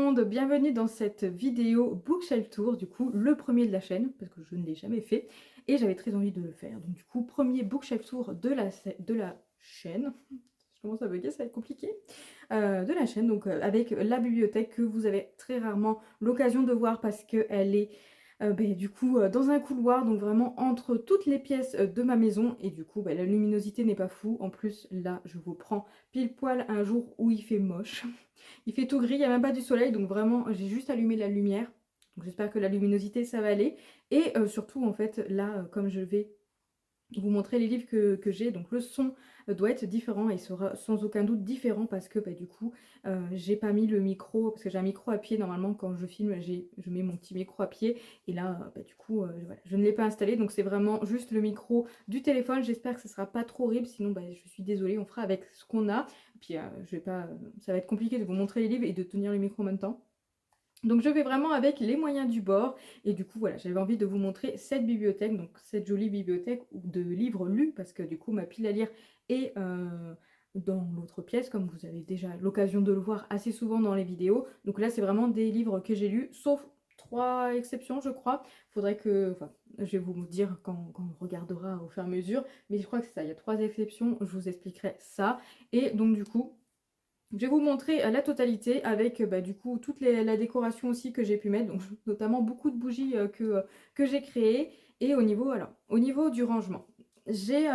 monde, bienvenue dans cette vidéo Bookshelf Tour, du coup le premier de la chaîne, parce que je ne l'ai jamais fait, et j'avais très envie de le faire. Donc du coup, premier Bookshelf Tour de la chaîne, je commence à bugger, ça va être compliqué, de la chaîne, donc avec la bibliothèque que vous avez très rarement l'occasion de voir parce qu'elle est du coup dans un couloir, donc vraiment entre toutes les pièces de ma maison, et du coup la luminosité n'est pas fou. En plus là je vous prends pile poil un jour où il fait moche. Il fait tout gris, il n'y a même pas du soleil, donc vraiment j'ai juste allumé la lumière. Donc j'espère que la luminosité ça va aller. Et surtout en fait là comme je vais vous montrer les livres que j'ai, donc le son doit être différent et sera sans aucun doute différent parce que du coup j'ai pas mis le micro, parce que j'ai un micro à pied normalement quand je filme, je mets mon petit micro à pied, et là du coup voilà, je ne l'ai pas installé, donc c'est vraiment juste le micro du téléphone. J'espère que ce sera pas trop horrible, sinon je suis désolée, on fera avec ce qu'on a. Puis je vais pas, ça va être compliqué de vous montrer les livres et de tenir le micro en même temps. Donc je vais vraiment avec les moyens du bord, et du coup voilà, j'avais envie de vous montrer cette bibliothèque, donc cette jolie bibliothèque de livres lus, parce que du coup ma pile à lire est dans l'autre pièce, comme vous avez déjà l'occasion de le voir assez souvent dans les vidéos. Donc là c'est vraiment des livres que j'ai lus, sauf 3 exceptions je crois. Faudrait que, enfin je vais vous dire quand on regardera au fur et à mesure, mais je crois que c'est ça, il y a 3 exceptions, je vous expliquerai ça. Et donc du coup je vais vous montrer la totalité avec du coup toute la décoration aussi que j'ai pu mettre, donc notamment beaucoup de bougies que j'ai créées. Et au niveau du rangement, j'ai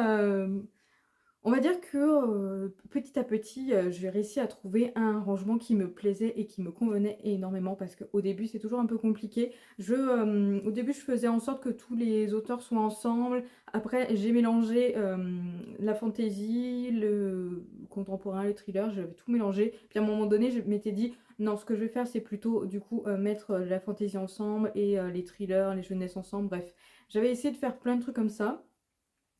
on va dire que petit à petit, j'ai réussi à trouver un rangement qui me plaisait et qui me convenait énormément, parce qu'au début c'est toujours un peu compliqué. Au début je faisais en sorte que tous les auteurs soient ensemble. Après j'ai mélangé la fantasy, le contemporain, le thriller, j'avais tout mélangé. Puis à un moment donné je m'étais dit non, ce que je vais faire c'est plutôt du coup mettre la fantasy ensemble et les thrillers, les jeunesses ensemble, bref. J'avais essayé de faire plein de trucs comme ça.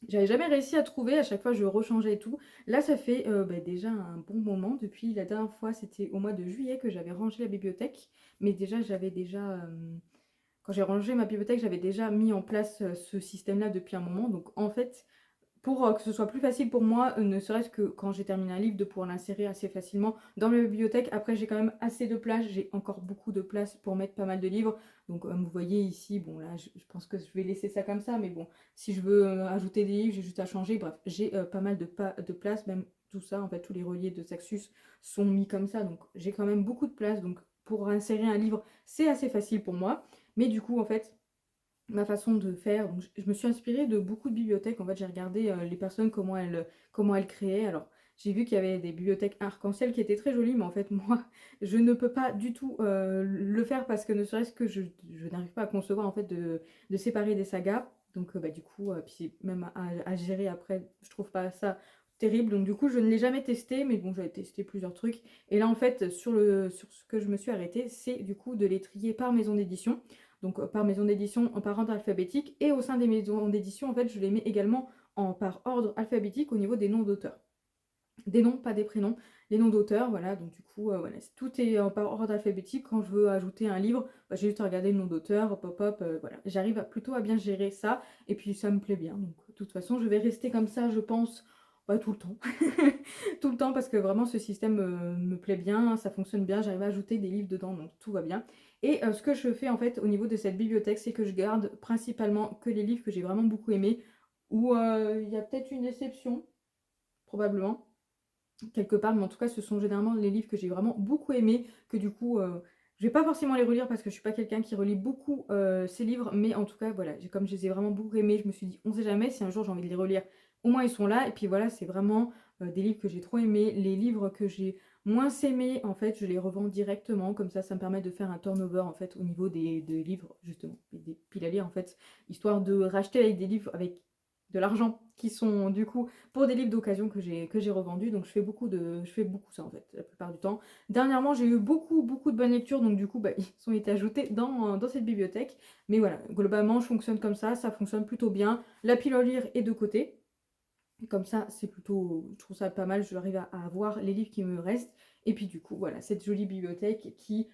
J'avais jamais réussi à trouver, à chaque fois je rechangeais et tout. Là ça fait déjà un bon moment, depuis la dernière fois c'était au mois de juillet que j'avais rangé la bibliothèque. Mais déjà quand j'ai rangé ma bibliothèque j'avais déjà mis en place ce système là depuis un moment. Donc en fait pour que ce soit plus facile pour moi, ne serait-ce que quand j'ai terminé un livre, de pouvoir l'insérer assez facilement dans ma bibliothèque. Après, j'ai quand même assez de place, j'ai encore beaucoup de place pour mettre pas mal de livres. Donc, vous voyez ici, bon là, je pense que je vais laisser ça comme ça, mais bon, si je veux ajouter des livres, j'ai juste à changer. Bref, j'ai pas mal de place, même tout ça, en fait, tous les reliés de Saxus sont mis comme ça, donc j'ai quand même beaucoup de place. Donc, pour insérer un livre, c'est assez facile pour moi. Mais du coup, en fait, ma façon de faire. Donc, je me suis inspirée de beaucoup de bibliothèques. En fait, j'ai regardé les personnes, comment elles créaient. Alors, j'ai vu qu'il y avait des bibliothèques arc-en-ciel qui étaient très jolies, mais en fait, moi, je ne peux pas du tout le faire, parce que ne serait-ce que je n'arrive pas à concevoir en fait de séparer des sagas. Donc, du coup, puis même à gérer après, je trouve pas ça terrible. Donc, du coup, je ne l'ai jamais testé, mais bon, j'avais testé plusieurs trucs. Et là, en fait, sur ce que je me suis arrêtée, c'est du coup de les trier par maison d'édition. Donc par maison d'édition, par ordre alphabétique, et au sein des maisons d'édition en fait je les mets également par ordre alphabétique au niveau des noms d'auteurs. Des noms, pas des prénoms, les noms d'auteurs, voilà. Donc du coup voilà, tout est par ordre alphabétique. Quand je veux ajouter un livre, j'ai juste à regarder le nom d'auteur, hop hop hop, voilà. J'arrive plutôt à bien gérer ça, et puis ça me plaît bien. Donc de toute façon je vais rester comme ça, je pense, tout le temps. Tout le temps, parce que vraiment ce système me plaît bien, ça fonctionne bien, j'arrive à ajouter des livres dedans, donc tout va bien. Et ce que je fais en fait au niveau de cette bibliothèque, c'est que je garde principalement que les livres que j'ai vraiment beaucoup aimés, ou il y a peut-être une exception, probablement, quelque part, mais en tout cas ce sont généralement les livres que j'ai vraiment beaucoup aimés, que du coup je vais pas forcément les relire parce que je suis pas quelqu'un qui relit beaucoup ces livres, mais en tout cas voilà, comme je les ai vraiment beaucoup aimés, je me suis dit on sait jamais, si un jour j'ai envie de les relire, au moins ils sont là. Et puis voilà, c'est vraiment des livres que j'ai trop aimés. Les livres que j'ai moins aimés, en fait je les revends directement, comme ça me permet de faire un turnover en fait au niveau des livres, justement, et des piles à lire en fait, histoire de racheter avec des livres avec de l'argent qui sont du coup pour des livres d'occasion que j'ai revendus. Donc je fais beaucoup ça en fait la plupart du temps. Dernièrement j'ai eu beaucoup de bonnes lectures, donc du coup ils ont été ajoutés dans cette bibliothèque. Mais voilà, globalement je fonctionne comme ça fonctionne plutôt bien. La pile à lire est de côté, comme ça c'est plutôt, je trouve ça pas mal, j'arrive à avoir les livres qui me restent. Et puis du coup voilà, cette jolie bibliothèque qui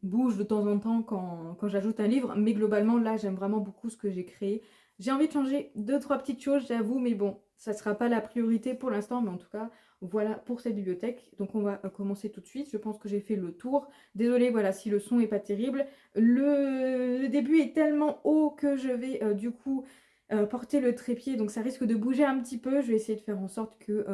bouge de temps en temps quand j'ajoute un livre, mais globalement là j'aime vraiment beaucoup ce que j'ai créé. J'ai envie de changer 2-3 petites choses, j'avoue, mais bon, ça ne sera pas la priorité pour l'instant, mais en tout cas, voilà pour cette bibliothèque. Donc on va commencer tout de suite. Je pense que j'ai fait le tour. Désolée, voilà, si le son n'est pas terrible. Le début est tellement haut que je vais du coup porter le trépied, donc ça risque de bouger un petit peu. Je vais essayer de faire en sorte que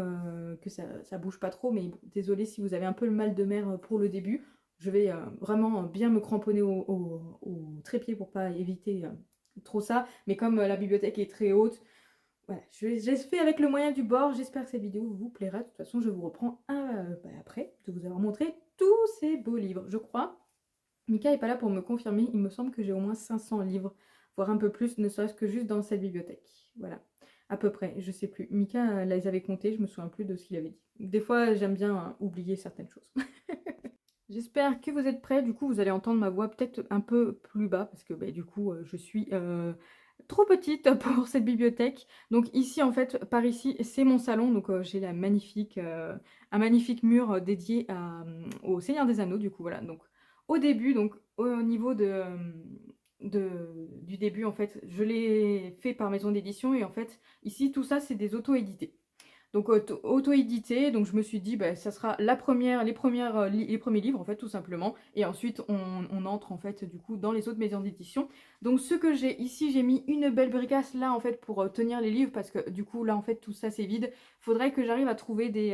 ça bouge pas trop, mais bon, désolée si vous avez un peu le mal de mer pour le début. Je vais vraiment bien me cramponner au trépied pour pas éviter trop ça. Mais comme la bibliothèque est très haute, voilà, j'ai fait avec le moyen du bord. J'espère que cette vidéo vous plaira. De toute façon, je vous reprends après de vous avoir montré tous ces beaux livres. Je crois, Mika n'est pas là pour me confirmer. Il me semble que j'ai au moins 500 livres, voire un peu plus, ne serait-ce que juste dans cette bibliothèque. Voilà, à peu près, je sais plus. Mika les avait comptés, je me souviens plus de ce qu'il avait dit. Des fois, j'aime bien oublier certaines choses. J'espère que vous êtes prêts. Du coup, vous allez entendre ma voix peut-être un peu plus bas parce que bah, du coup, je suis trop petite pour cette bibliothèque. Donc ici, en fait, par ici, c'est mon salon. Donc j'ai un magnifique mur dédié au Seigneur des Anneaux. Du coup, voilà. Donc au début, donc au niveau du début, en fait, je l'ai fait par maison d'édition. Et en fait, ici, tout ça, c'est des auto-édités. Donc auto-édité, donc je me suis dit bah, ça sera les premiers livres en fait tout simplement, et ensuite on entre en fait du coup dans les autres maisons d'édition. Donc ce que j'ai ici, j'ai mis une belle bricasse là en fait pour tenir les livres, parce que du coup là en fait tout ça c'est vide. Faudrait que j'arrive à trouver des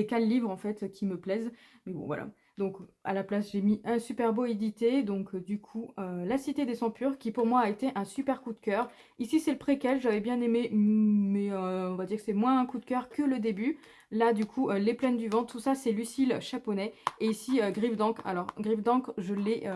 cales-livres en fait qui me plaisent, mais bon voilà. Donc à la place j'ai mis un super beau édité, donc du coup La Cité des Sangs Purs, qui pour moi a été un super coup de cœur. Ici c'est le préquel, j'avais bien aimé, mais on va dire que c'est moins un coup de cœur que le début. Là du coup Les Plaines du Vent, tout ça c'est Lucille Chaponnet. Et ici Griffes d'encre. Alors Griffes d'encre je l'ai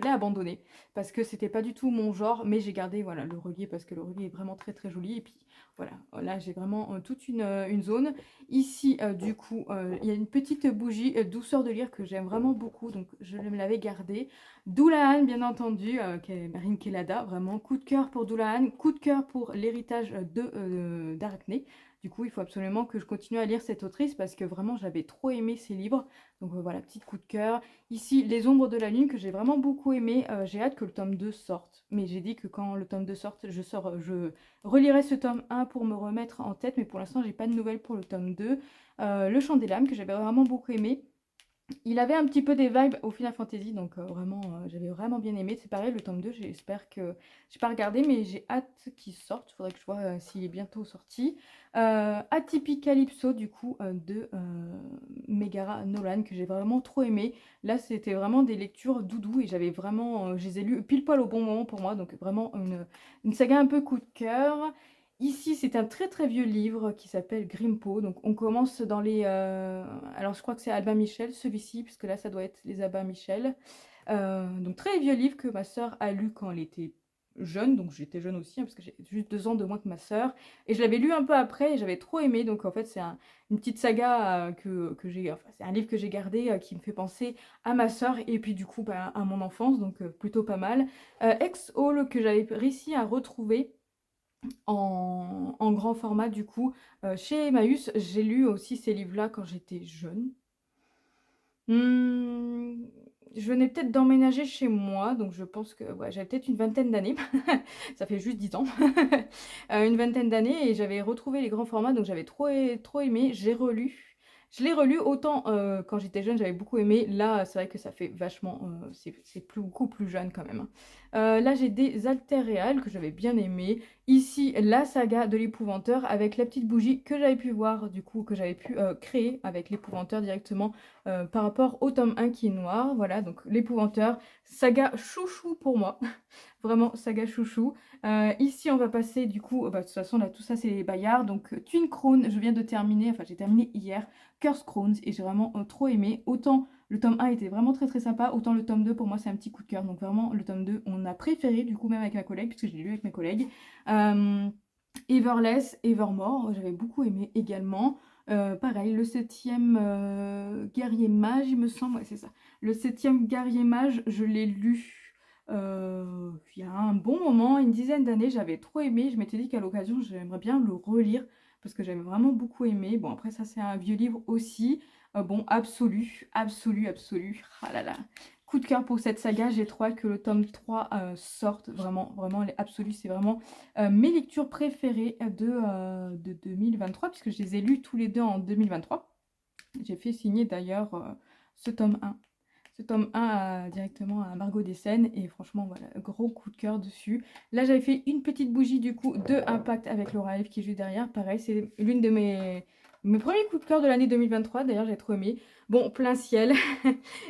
abandonné parce que c'était pas du tout mon genre, mais j'ai gardé voilà le relier parce que le relier est vraiment très très joli. Et puis voilà, là j'ai vraiment toute une zone. Ici, du coup, il y a une petite bougie douceur de lire que j'aime vraiment beaucoup, donc je me l'avais gardée. Doulahan, bien entendu, qui est Marine Kelada, vraiment coup de cœur pour Doulahan, coup de cœur pour l'héritage d'Arachné. Du coup, il faut absolument que je continue à lire cette autrice parce que vraiment, j'avais trop aimé ses livres. Donc voilà, petit coup de cœur. Ici, Les Ombres de la Lune, que j'ai vraiment beaucoup aimé. J'ai hâte que le tome 2 sorte. Mais j'ai dit que quand le tome 2 sorte, je relirai ce tome 1 pour me remettre en tête. Mais pour l'instant, j'ai pas de nouvelles pour le tome 2. Le Chant des Lames, que j'avais vraiment beaucoup aimé. Il avait un petit peu des vibes au Final Fantasy, donc vraiment, j'avais vraiment bien aimé. C'est pareil, le tome 2, j'espère que... J'ai pas regardé, mais j'ai hâte qu'il sorte. Il faudrait que je vois s'il est bientôt sorti. Atypique Calypso, du coup, de Megara Nolan, que j'ai vraiment trop aimé. Là, c'était vraiment des lectures doudou, et j'avais vraiment... je les ai lues pile poil au bon moment pour moi, donc vraiment une saga un peu coup de cœur. Ici, c'est un très très vieux livre qui s'appelle Grimpeau. Donc on commence dans les... alors je crois que c'est Albin Michel, celui-ci, puisque là ça doit être les Albin Michel. Donc très vieux livre que ma sœur a lu quand elle était jeune. Donc j'étais jeune aussi, hein, parce que j'ai juste 2 ans de moins que ma sœur. Et je l'avais lu un peu après et j'avais trop aimé. Donc en fait c'est une petite saga que j'ai... Enfin c'est un livre que j'ai gardé qui me fait penser à ma sœur et puis du coup bah, à mon enfance. Donc plutôt pas mal. Ex-Hall que j'avais réussi à retrouver en grand format du coup chez Emmaüs. J'ai lu aussi ces livres-là quand j'étais jeune. Je venais peut-être d'emménager chez moi, donc je pense que ouais, j'avais peut-être une vingtaine d'années. Ça fait juste 10 ans. Une vingtaine d'années, et j'avais retrouvé les grands formats, donc j'avais trop aimé. J'ai relu. Je l'ai relu autant quand j'étais jeune, j'avais beaucoup aimé. Là, c'est vrai que ça fait vachement... c'est beaucoup plus jeune quand même. Là, j'ai des Alter Réal que j'avais bien aimé. Ici, la saga de l'épouvanteur avec la petite bougie que j'avais pu voir, du coup, que j'avais pu créer avec l'épouvanteur directement par rapport au tome 1 qui est noir. Voilà, donc l'épouvanteur, saga chouchou pour moi. Vraiment, saga chouchou. Ici, on va passer du coup, bah, de toute façon, là, tout ça, c'est les Bayards. Donc, Twin Crown, je viens de terminer, enfin, j'ai terminé hier, Curse Crowns, et j'ai vraiment trop aimé. Autant le tome 1 était vraiment très très sympa, autant le tome 2, pour moi, c'est un petit coup de cœur. Donc, vraiment, le tome 2, on a préféré, du coup, même avec ma collègue, puisque je l'ai lu avec mes collègues. Everless, Evermore, j'avais beaucoup aimé également. Pareil, le 7e guerrier mage, il me semble, ouais, c'est ça. Le 7e guerrier mage, je l'ai lu il y a un bon moment, une dizaine d'années. J'avais trop aimé. Je m'étais dit qu'à l'occasion, j'aimerais bien le relire parce que j'avais vraiment beaucoup aimé. Bon, après, ça, c'est un vieux livre aussi. Bon, absolu. Ah là là. coup de cœur pour cette saga. J'ai trop hâte que le tome 3 sorte. Vraiment, vraiment, elle est absolue. C'est vraiment mes lectures préférées de 2023, puisque je les ai lus tous les deux en 2023. J'ai fait signer d'ailleurs ce tome 1. Ce tome 1 directement à Margot Dessen. Et franchement, voilà, gros coup de cœur dessus. Là, j'avais fait une petite bougie du coup de Impact avec Laura F qui est juste derrière. Pareil, c'est l'une de mes premiers coups de cœur de l'année 2023. D'ailleurs, j'ai trop aimé. Bon, plein ciel.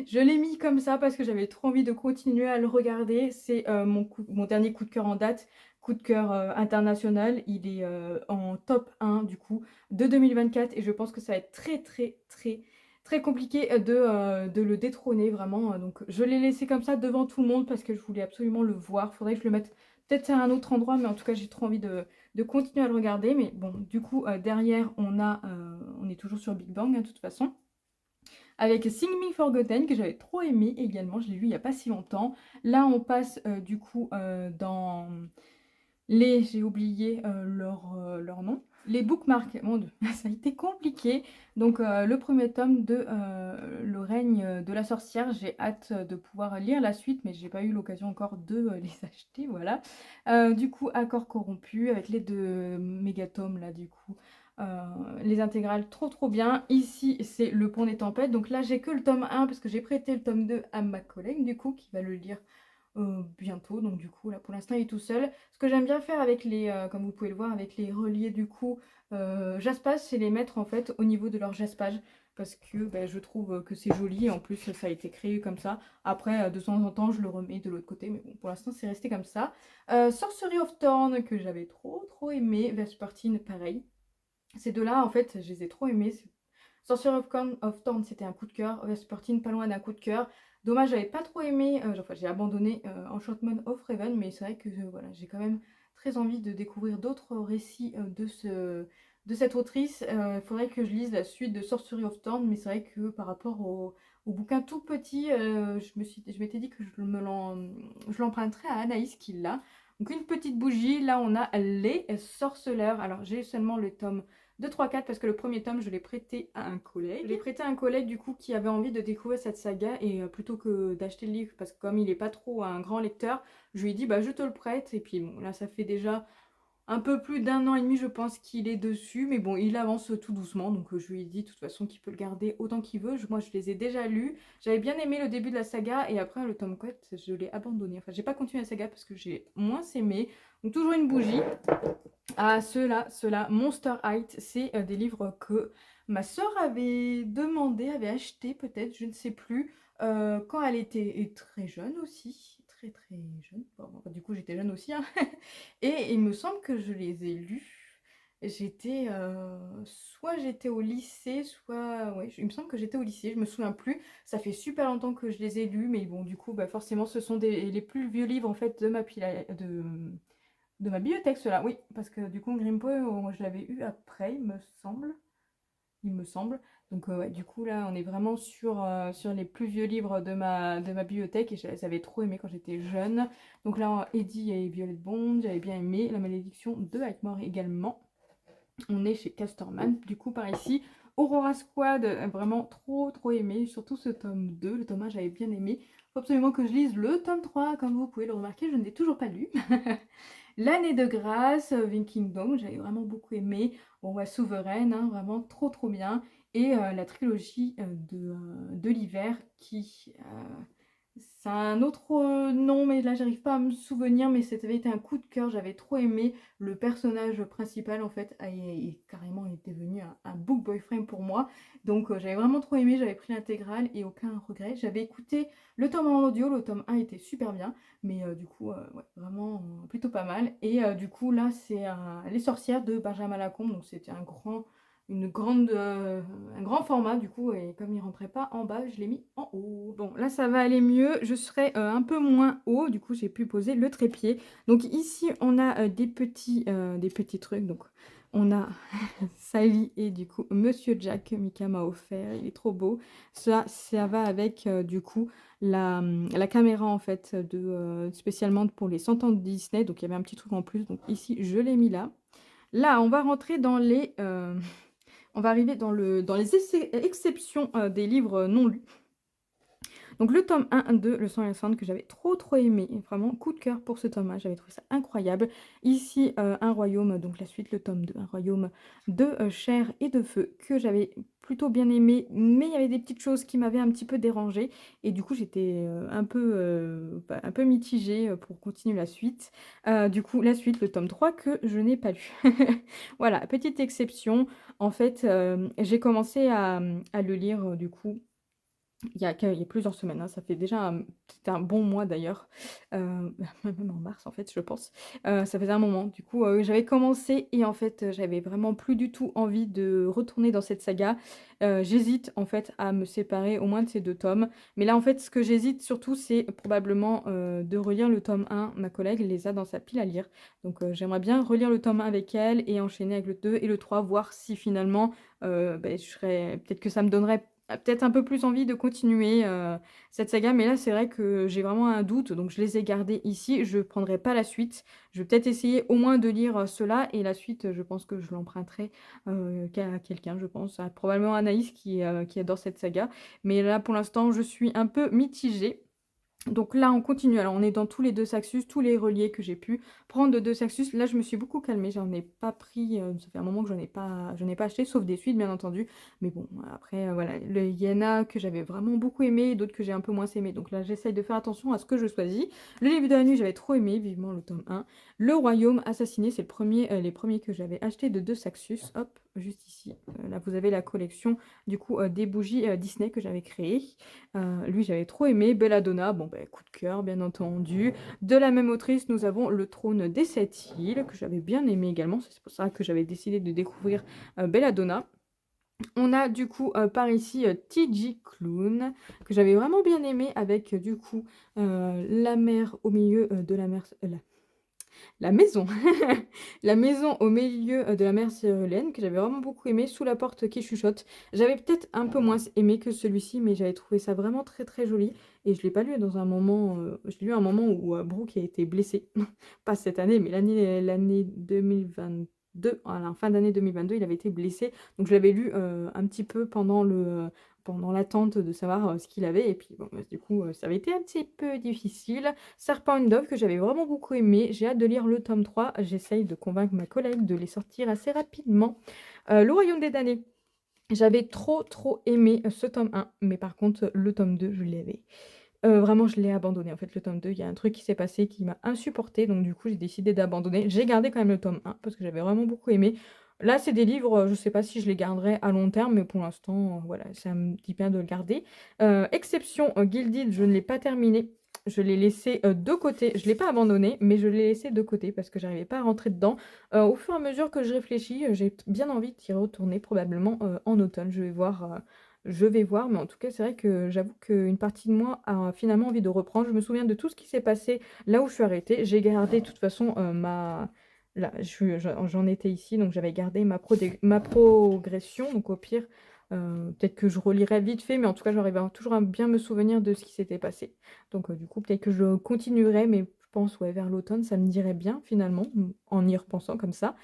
Je l'ai mis comme ça parce que j'avais trop envie de continuer à le regarder. C'est mon dernier coup de cœur en date. Coup de cœur international. Il est en top 1 du coup de 2024. Et je pense que ça va être très, très, très très compliqué de le détrôner vraiment. Donc je l'ai laissé comme ça devant tout le monde parce que je voulais absolument le voir. Faudrait que je le mette peut-être à un autre endroit, mais en tout cas j'ai trop envie de continuer à le regarder. Mais bon, du coup derrière on est toujours sur Big Bang de toute façon. Avec Sing Me Forgotten que j'avais trop aimé également, je l'ai lu il n'y a pas si longtemps. Là on passe du coup dans j'ai oublié leur nom. Les bookmarks, mon Dieu, ça a été compliqué. Donc le premier tome de Le règne de la sorcière, j'ai hâte de pouvoir lire la suite, mais j'ai pas eu l'occasion encore de les acheter, voilà. Du coup, Accord corrompu, avec les deux mégatomes là, du coup. Les intégrales trop trop bien. Ici c'est Le Pont des Tempêtes. Donc là j'ai que le tome 1 parce que j'ai prêté le tome 2 à ma collègue du coup qui va le lire bientôt. Donc du coup là pour l'instant il est tout seul. Ce que j'aime bien faire avec comme vous pouvez le voir, avec les reliés du coup jaspage, c'est les mettre en fait au niveau de leur jaspage. Parce que je trouve que c'est joli et en plus ça a été créé comme ça. Après de temps en temps je le remets de l'autre côté, mais bon pour l'instant c'est resté comme ça. Sorcery of Thorn que j'avais trop trop aimé. Vespertine pareil. Ces deux-là, en fait, je les ai trop aimés. Sorcerer of Thorn, c'était un coup de cœur. Vespertine, pas loin d'un coup de cœur. Dommage, j'avais pas trop aimé. Enfin, j'ai abandonné Enchantment of Raven, mais c'est vrai que voilà, j'ai quand même très envie de découvrir d'autres récits de cette autrice. Il faudrait que je lise la suite de Sorcery of Thorn, mais c'est vrai que par rapport au bouquin tout petit, je m'étais dit que je l'emprunterais à Anaïs qui l'a. Donc une petite bougie, là on a les sorceleurs. Alors j'ai seulement le tome 2, 3, 4 parce que le premier tome je l'ai prêté à un collègue. Je l'ai prêté à un collègue du coup qui avait envie de découvrir cette saga et plutôt que d'acheter le livre parce que comme il n'est pas trop un grand lecteur, je lui ai dit bah je te le prête et puis bon là ça fait déjà un peu plus d'1 an et demi je pense qu'il est dessus mais bon il avance tout doucement donc je lui ai dit de toute façon qu'il peut le garder autant qu'il veut. Moi je les ai déjà lus, j'avais bien aimé le début de la saga et après le tome 4 je l'ai abandonné. Enfin j'ai pas continué la saga parce que j'ai moins aimé. Donc toujours une bougie. Ah, ceux-là, Monster Height, c'est des livres que ma soeur avait demandé, avait acheté peut-être, je ne sais plus, quand elle était très jeune aussi, très très jeune. Bon, du coup j'étais jeune aussi, hein. Et il me semble que je les ai lus. Soit j'étais au lycée, soit ouais, il me semble que j'étais au lycée, je me souviens plus. Ça fait super longtemps que je les ai lus, mais bon du coup forcément ce sont les plus vieux livres en fait de ma pile de ma bibliothèque, cela, oui, parce que du coup, Grimpo, je l'avais eu après, il me semble. Il me semble. Donc, ouais, du coup, là, on est vraiment sur les plus vieux livres de ma bibliothèque et je les avais trop aimés quand j'étais jeune. Donc là, Eddie et Violet Bond, j'avais bien aimé. La malédiction de Highmore également. On est chez Casterman, du coup, par ici. Aurora Squad, vraiment trop trop aimé, surtout ce tome 2. Le tome 1, j'avais bien aimé. Faut absolument que je lise le tome 3, comme vous pouvez le remarquer, je ne l'ai toujours pas lu. L'année de grâce, Kingdom, j'avais vraiment beaucoup aimé. Bon, ouais, Souveraine, hein, vraiment trop trop bien. Et la trilogie de l'hiver qui... c'est un autre nom, mais là j'arrive pas à me souvenir, mais c'était été un coup de cœur, j'avais trop aimé. Le personnage principal en fait carrément est devenu un book boyfriend pour moi. Donc j'avais vraiment trop aimé, j'avais pris l'intégrale et aucun regret. J'avais écouté le tome en audio, le tome 1 était super bien, mais du coup ouais, vraiment plutôt pas mal. Et du coup là c'est Les sorcières de Benjamin Lacombe, donc c'était un grand format du coup, et comme il rentrait pas en bas, je l'ai mis en haut. Bon, là ça va aller mieux, je serai un peu moins haut, du coup j'ai pu poser le trépied. Donc ici on a des petits trucs, donc on a Sally et du coup Monsieur Jack, Mika m'a offert, il est trop beau. Ça va avec du coup la caméra en fait, spécialement pour les 100 ans de Disney, donc il y avait un petit truc en plus, donc ici je l'ai mis là. Là on va rentrer dans on va arriver dans les exceptions des livres non lus. Donc le tome 1 de Le sang et la cendre que j'avais trop aimé, vraiment coup de cœur pour ce tome 1, j'avais trouvé ça incroyable. Ici, Un royaume, donc la suite, le tome 2, Un royaume de chair et de feu, que j'avais plutôt bien aimé, mais il y avait des petites choses qui m'avaient un petit peu dérangée, et du coup j'étais un peu mitigée pour continuer la suite. Du coup, la suite, le tome 3 que je n'ai pas lu. Voilà, petite exception. En fait, j'ai commencé à le lire, du coup, il y a plusieurs semaines, hein, ça fait déjà c'était un bon mois d'ailleurs, même en mars en fait je pense, ça faisait un moment. Du coup, j'avais commencé et en fait, j'avais vraiment plus du tout envie de retourner dans cette saga. J'hésite en fait à me séparer au moins de ces 2 tomes. Mais là en fait, ce que j'hésite surtout, c'est probablement, de relire le tome 1. Ma collègue les a dans sa pile à lire. Donc, j'aimerais bien relire le tome 1 avec elle et enchaîner avec le 2 et le 3, voir si finalement, je serais peut-être que ça me donnerait peut-être un peu plus envie de continuer cette saga, mais là c'est vrai que j'ai vraiment un doute, donc je les ai gardés ici. Je ne prendrai pas la suite. Je vais peut-être essayer au moins de lire cela, et la suite, je pense que je l'emprunterai qu'à quelqu'un, je pense, probablement Anaïs qui adore cette saga. Mais là pour l'instant, je suis un peu mitigée. Donc là, on continue. Alors, on est dans tous les 2 Saxus, tous les reliés que j'ai pu prendre de 2 Saxus. Là, je me suis beaucoup calmée. J'en ai pas pris. Ça fait un moment que je n'ai pas acheté, sauf des suites, bien entendu. Mais bon, après, voilà. Il y en a que j'avais vraiment beaucoup aimé, d'autres que j'ai un peu moins aimé. Donc là, j'essaye de faire attention à ce que je choisis. Le livre de la nuit, j'avais trop aimé, vivement le tome 1. Le royaume assassiné, c'est les premiers que j'avais achetés de 2 Saxus. Hop, juste ici. Là, vous avez la collection, du coup, des bougies Disney que j'avais créées. Lui, j'avais trop aimé. Belladonna, bon, coup de cœur, bien entendu. De la même autrice, nous avons Le trône des 7 îles, que j'avais bien aimé également. C'est pour ça que j'avais décidé de découvrir Belladonna. On a du coup par ici T.J. Clown, que j'avais vraiment bien aimé, avec du coup la mer au milieu de la mer... la maison, la maison au milieu de la mer Cyrilienne, que j'avais vraiment beaucoup aimé, Sous la porte qui chuchote. J'avais peut-être un peu moins aimé que celui-ci, mais j'avais trouvé ça vraiment très joli. Et je ne l'ai pas lu dans un moment, je l'ai lu à un moment où Brooke a été blessé. Pas cette année, mais l'année 2022, à la fin d'année 2022, il avait été blessé. Donc je l'avais lu un petit peu pendant l'attente de savoir ce qu'il avait. Et puis, bon, du coup, ça avait été un petit peu difficile. Serpent and Dove, que j'avais vraiment beaucoup aimé. J'ai hâte de lire le tome 3. J'essaye de convaincre ma collègue de les sortir assez rapidement. Le Royaume des damnés. J'avais trop aimé ce tome 1. Mais par contre, le tome 2, je l'avais. Vraiment, je l'ai abandonné. En fait, le tome 2, il y a un truc qui s'est passé qui m'a insupporté. Donc, du coup, j'ai décidé d'abandonner. J'ai gardé quand même le tome 1 parce que j'avais vraiment beaucoup aimé. Là, c'est des livres, je sais pas si je les garderai à long terme, mais pour l'instant, voilà, ça me dit bien de le garder. Exception Gilded, je ne l'ai pas terminé. Je l'ai laissé de côté. Je ne l'ai pas abandonné, mais je l'ai laissé de côté parce que j'arrivais pas à rentrer dedans. Au fur et à mesure que je réfléchis, j'ai bien envie d'y retourner, probablement en automne. Je vais voir, mais en tout cas, c'est vrai que j'avoue qu'une partie de moi a finalement envie de reprendre. Je me souviens de tout ce qui s'est passé là où je suis arrêtée. J'ai gardé de toute façon ma... Là, j'en étais ici, donc j'avais gardé ma progression. Donc au pire, peut-être que je relirai vite fait, mais en tout cas, j'arrive toujours à bien me souvenir de ce qui s'était passé. Donc du coup, peut-être que je continuerai, mais je pense, ouais, vers l'automne, ça me dirait bien finalement, en y repensant comme ça.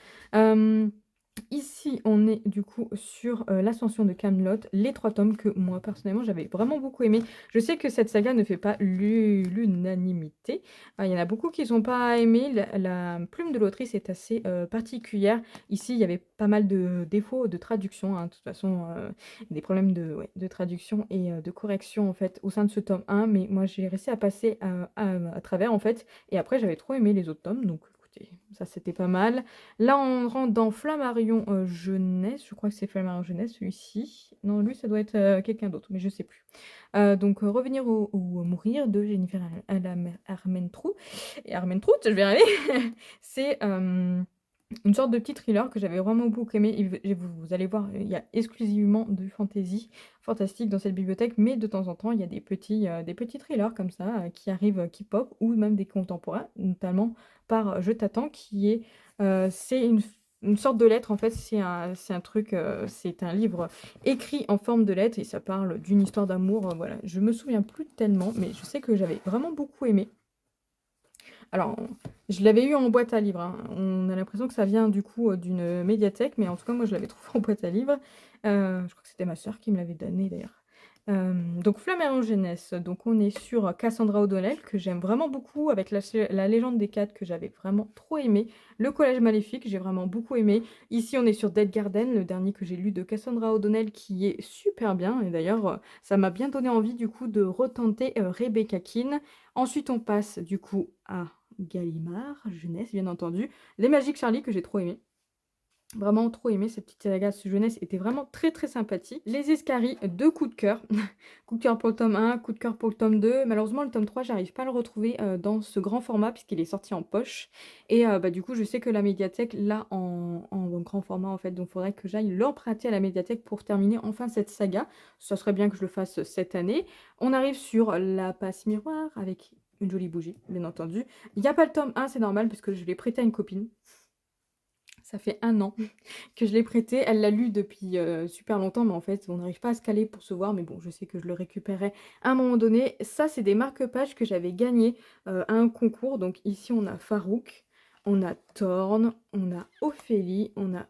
Ici, on est du coup sur l'ascension de Camelot, les 3 tomes que moi personnellement j'avais vraiment beaucoup aimé. Je sais que cette saga ne fait pas l'unanimité. Il y en a beaucoup qui sont pas aimés. La plume de l'autrice est assez particulière. Ici, il y avait pas mal de défauts de traduction, hein. De toute façon, des problèmes de traduction et de correction en fait au sein de ce tome 1. Mais moi, j'ai réussi à passer à travers en fait. Et après, j'avais trop aimé les autres tomes. Donc, écoutez, ça c'était pas mal. Là, on rentre dans Flammarion Jeunesse. Je crois que c'est Flammarion Jeunesse, celui-ci. Non, lui, ça doit être quelqu'un d'autre, mais je sais plus. Donc, Revenir ou mourir de Jennifer Armentrout. Et Armentrout, je vais arriver. C'est une sorte de petit thriller que j'avais vraiment beaucoup aimé. Et vous allez voir, il y a exclusivement du fantastique dans cette bibliothèque, mais de temps en temps, il y a des petits thrillers comme ça qui arrivent, qui pop, ou même des contemporains, notamment par Je t'attends, c'est une sorte de lettre. En fait, c'est un truc, c'est un livre écrit en forme de lettre et ça parle d'une histoire d'amour. Voilà, je me souviens plus tellement, mais je sais que j'avais vraiment beaucoup aimé. Alors, je l'avais eu en boîte à livres, hein. On a l'impression que ça vient du coup d'une médiathèque, mais en tout cas, moi, je l'avais trouvé en boîte à livres. Je crois que c'était ma soeur qui me l'avait donné d'ailleurs. Donc Flammarion Jeunesse, donc on est sur Cassandra O'Donnell que j'aime vraiment beaucoup avec la Légende des 4 que j'avais vraiment trop aimé. Le Collège Maléfique, j'ai vraiment beaucoup aimé. Ici, on est sur Dead Garden, le dernier que j'ai lu de Cassandra O'Donnell qui est super bien et d'ailleurs, ça m'a bien donné envie du coup de retenter, Rebecca Keane. Ensuite, on passe du coup à Gallimard Jeunesse, bien entendu. Les Magiques Charlie que j'ai trop aimé. Vraiment trop aimé cette petite saga jeunesse, était vraiment très très sympathique. Les Escaries, 2 coups de cœur. Coup de cœur pour le tome 1, coup de cœur pour le tome 2. Malheureusement, le tome 3, j'arrive pas à le retrouver dans ce grand format puisqu'il est sorti en poche. Et du coup, je sais que la médiathèque l'a en grand format en fait. Donc, il faudrait que j'aille l'emprunter à la médiathèque pour terminer enfin cette saga. Ça serait bien que je le fasse cette année. On arrive sur La Passe Miroir avec une jolie bougie, bien entendu. Il n'y a pas le tome 1, c'est normal parce que je l'ai prêté à une copine. Ça fait 1 an que je l'ai prêté. Elle l'a lu depuis super longtemps, mais en fait, on n'arrive pas à se caler pour se voir. Mais bon, je sais que je le récupérerai à un moment donné. Ça, c'est des marque-pages que j'avais gagnés à un concours. Donc ici, on a Farouk, on a Thorne, on a Ophélie, on a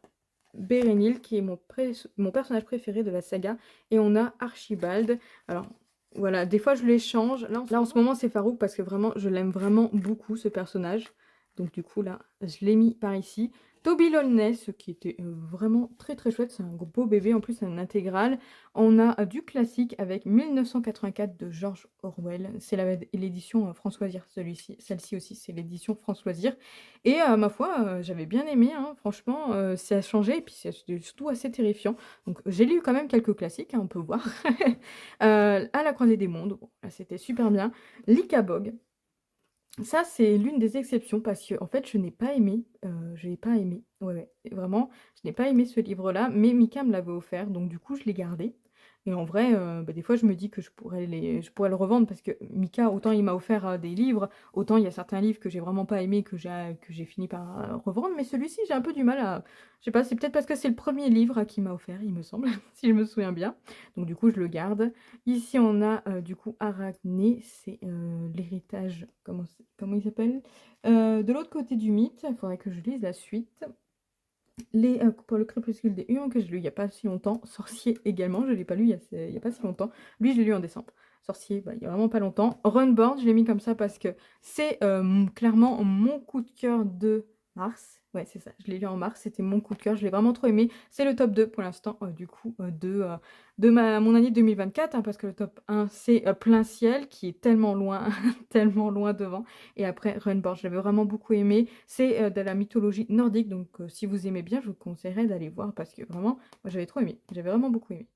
Bérénil, qui est mon personnage préféré de la saga, et on a Archibald. Alors, voilà, des fois, je les change. Là, en ce moment, c'est Farouk parce que vraiment, je l'aime vraiment beaucoup, ce personnage. Donc du coup, là, je l'ai mis par ici. Toby Lowness, qui était vraiment très très chouette, c'est un beau bébé, en plus c'est un intégral. On a du classique avec 1984 de George Orwell, c'est l'édition Françoisir, celle-ci aussi c'est l'édition Françoisir. Et ma foi, j'avais bien aimé, hein, franchement, ça a changé, et puis c'est surtout assez terrifiant. Donc j'ai lu quand même quelques classiques, hein, on peut voir. À la croisée des mondes, bon, là, c'était super bien. L'Icabog. Ça, c'est l'une des exceptions parce que en fait, je n'ai pas aimé, je n'ai pas aimé. Ouais, ouais, vraiment, je n'ai pas aimé ce livre-là, mais Mika me l'avait offert, donc du coup, je l'ai gardé. Et en vrai, des fois, je me dis que je pourrais le revendre parce que Mika, autant il m'a offert des livres, autant il y a certains livres que j'ai vraiment pas aimés que j'ai fini par revendre. Mais celui-ci, j'ai un peu du mal à. Je sais pas, c'est peut-être parce que c'est le premier livre qu'il m'a offert, il me semble, si je me souviens bien. Donc du coup, je le garde. Ici, on a du coup Arachné, c'est l'héritage, comment il s'appelle? De l'autre côté du mythe, il faudrait que je lise la suite. Pour le crépuscule des Huons que j'ai lu il n'y a pas si longtemps. Sorcier également, je ne l'ai pas lu il y a pas si longtemps. Lui, je l'ai lu en décembre. Sorcier, il n'y a vraiment pas longtemps. Runboard, je l'ai mis comme ça parce que c'est clairement mon coup de cœur de mars. Ouais, c'est ça, je l'ai lu en mars, c'était mon coup de cœur, je l'ai vraiment trop aimé. C'est le top 2 pour l'instant, du coup, de mon année 2024, hein, parce que le top 1, c'est Plein Ciel, qui est tellement loin, tellement loin devant. Et après, Runboard, je l'avais vraiment beaucoup aimé. C'est de la mythologie nordique, donc si vous aimez bien, je vous conseillerais d'aller voir parce que vraiment, moi j'avais trop aimé, j'avais vraiment beaucoup aimé.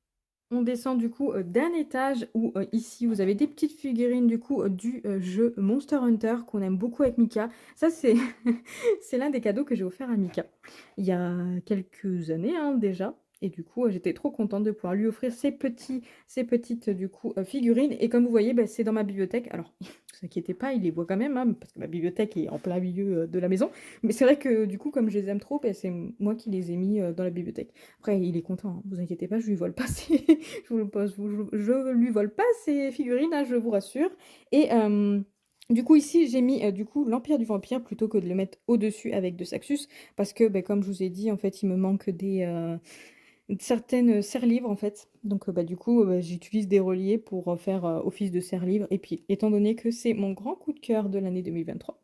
On descend du coup d'un étage où ici vous avez des petites figurines du coup du jeu Monster Hunter qu'on aime beaucoup avec Mika. Ça c'est c'est l'un des cadeaux que j'ai offert à Mika il y a quelques années, hein, déjà. Et du coup, j'étais trop contente de pouvoir lui offrir ces petites du coup figurines. Et comme vous voyez, bah, c'est dans ma bibliothèque. Alors, ne vous inquiétez pas, il les voit quand même, hein, parce que ma bibliothèque est en plein milieu de la maison. Mais c'est vrai que du coup, comme je les aime trop, bah, c'est moi qui les ai mis dans la bibliothèque. Après, il est content, hein, vous inquiétez pas, je lui vole pas je lui vole pas ses figurines, hein, je vous rassure. Et du coup, ici, j'ai mis du coup l'Empire du Vampire plutôt que de le mettre au-dessus avec de Saxus, parce que, bah, comme je vous ai dit, en fait, il me manque certaines serre-livres, en fait. Donc, du coup, j'utilise des reliés pour faire office de serre-livre. Et puis, étant donné que c'est mon grand coup de cœur de l'année 2023,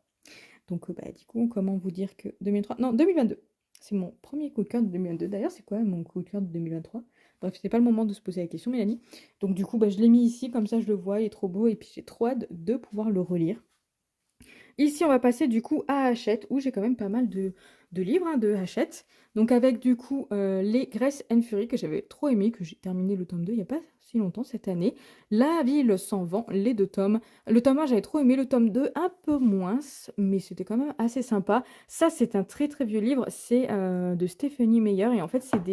donc, du coup, comment vous dire que 2003, non, 2022. C'est mon premier coup de cœur de 2022. D'ailleurs, c'est quoi mon coup de cœur de 2023? Bref, c'était pas le moment de se poser la question, Mélanie. Donc, du coup, je l'ai mis ici, comme ça, je le vois, il est trop beau, et puis j'ai trop hâte de pouvoir le relire. Ici, on va passer du coup à Hachette, où j'ai quand même pas mal de livres, hein, de Hachette. Donc avec du coup les Grace and Fury, que j'avais trop aimé, que j'ai terminé le tome 2 il n'y a pas si longtemps cette année. La ville sans vent, les 2 tomes. Le tome 1, j'avais trop aimé, le tome 2, un peu moins, mais c'était quand même assez sympa. Ça, c'est un très très vieux livre, c'est de Stephanie Meyer, et en fait, c'est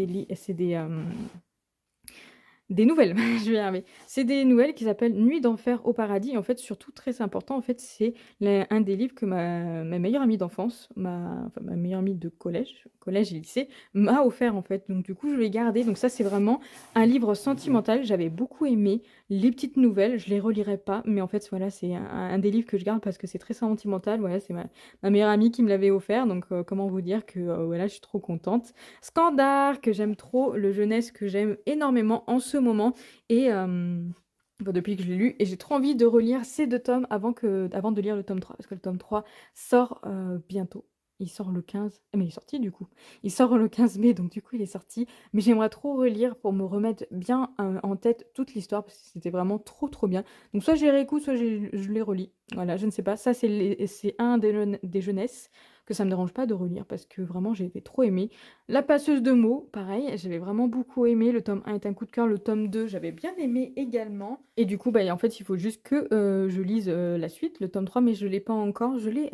des nouvelles, je vais y arriver. C'est des nouvelles qui s'appellent Nuit d'enfer au paradis. En fait, surtout très important, en fait, c'est un des livres que ma meilleure amie d'enfance, ma meilleure amie de collège et lycée, m'a offert en fait. Donc du coup, je l'ai gardé. Donc ça, c'est vraiment un livre sentimental. J'avais beaucoup aimé les petites nouvelles. Je les relirai pas, mais en fait, voilà, c'est un des livres que je garde parce que c'est très sentimental. Voilà, c'est ma meilleure amie qui me l'avait offert. Donc comment vous dire que voilà, je suis trop contente. Scandar, que j'aime trop, le jeunesse que j'aime énormément en ce moment et enfin, depuis que je l'ai lu et j'ai trop envie de relire ces 2 tomes avant de lire le tome 3 parce que le tome 3 sort, bientôt. Il sort le 15, mais il est sorti du coup. Il sort le 15 mai donc du coup il est sorti, mais j'aimerais trop relire pour me remettre bien, en tête toute l'histoire parce que c'était vraiment trop, trop bien. Donc soit je les réécoute, soit je les relis. Voilà, je ne sais pas. Ça c'est un des jeunesses que ça me dérange pas de relire parce que vraiment j'ai trop aimé. La passeuse de mots, pareil, j'avais vraiment beaucoup aimé. Le tome 1 est un coup de cœur, le tome 2, j'avais bien aimé également. Et du coup, bah, en fait, il faut juste que je lise la suite, le tome 3, mais je ne l'ai pas encore. Je l'ai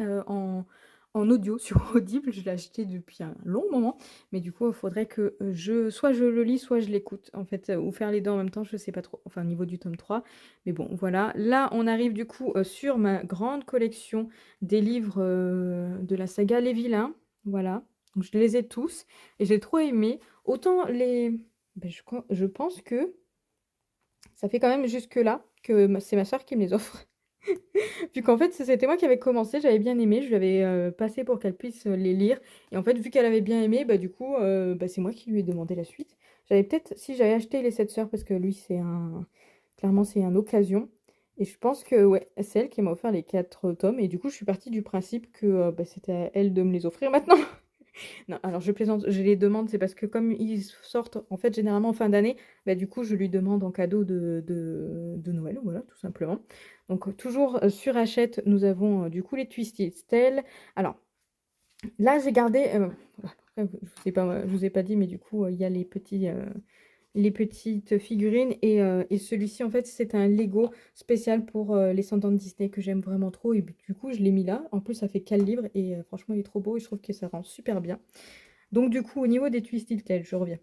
en audio sur Audible, je l'ai acheté depuis un long moment. Mais du coup, il faudrait que soit je le lis, soit je l'écoute, en fait, ou faire les deux en même temps, je sais pas trop. Enfin, au niveau du tome 3. Mais bon, voilà. Là, on arrive du coup sur ma grande collection des livres de la saga Les Vilains. Voilà. Donc, je les ai tous et j'ai trop aimé. Autant les... ben, je pense que ça fait quand même jusque-là que c'est ma soeur qui me les offre. Vu qu'en fait, c'était moi qui avais commencé, j'avais bien aimé, je lui avais passé pour qu'elle puisse les lire. Et en fait, vu qu'elle avait bien aimé, bah du coup, bah, c'est moi qui lui ai demandé la suite. J'avais peut-être, si j'avais acheté Les Sept Sœurs, parce que lui, clairement, c'est une occasion. Et je pense que ouais, c'est elle qui m'a offert les 4 tomes. Et du coup, je suis partie du principe que bah, c'était à elle de me les offrir maintenant. Non, alors je plaisante, je les demande, c'est parce que comme ils sortent en fait généralement en fin d'année, bah, du coup je lui demande en cadeau de Noël, voilà, tout simplement. Donc toujours sur Hachette, nous avons du coup les Twisted Tales. Alors là j'ai gardé, après, je vous ai pas dit, mais du coup il y a les petites figurines et celui-ci en fait c'est un Lego spécial pour les 100 ans de Disney que j'aime vraiment trop et du coup je l'ai mis là. En plus ça fait 4 livres et franchement il est trop beau et je trouve que ça rend super bien. Donc du coup, au niveau des Twisted Tales, je reviens.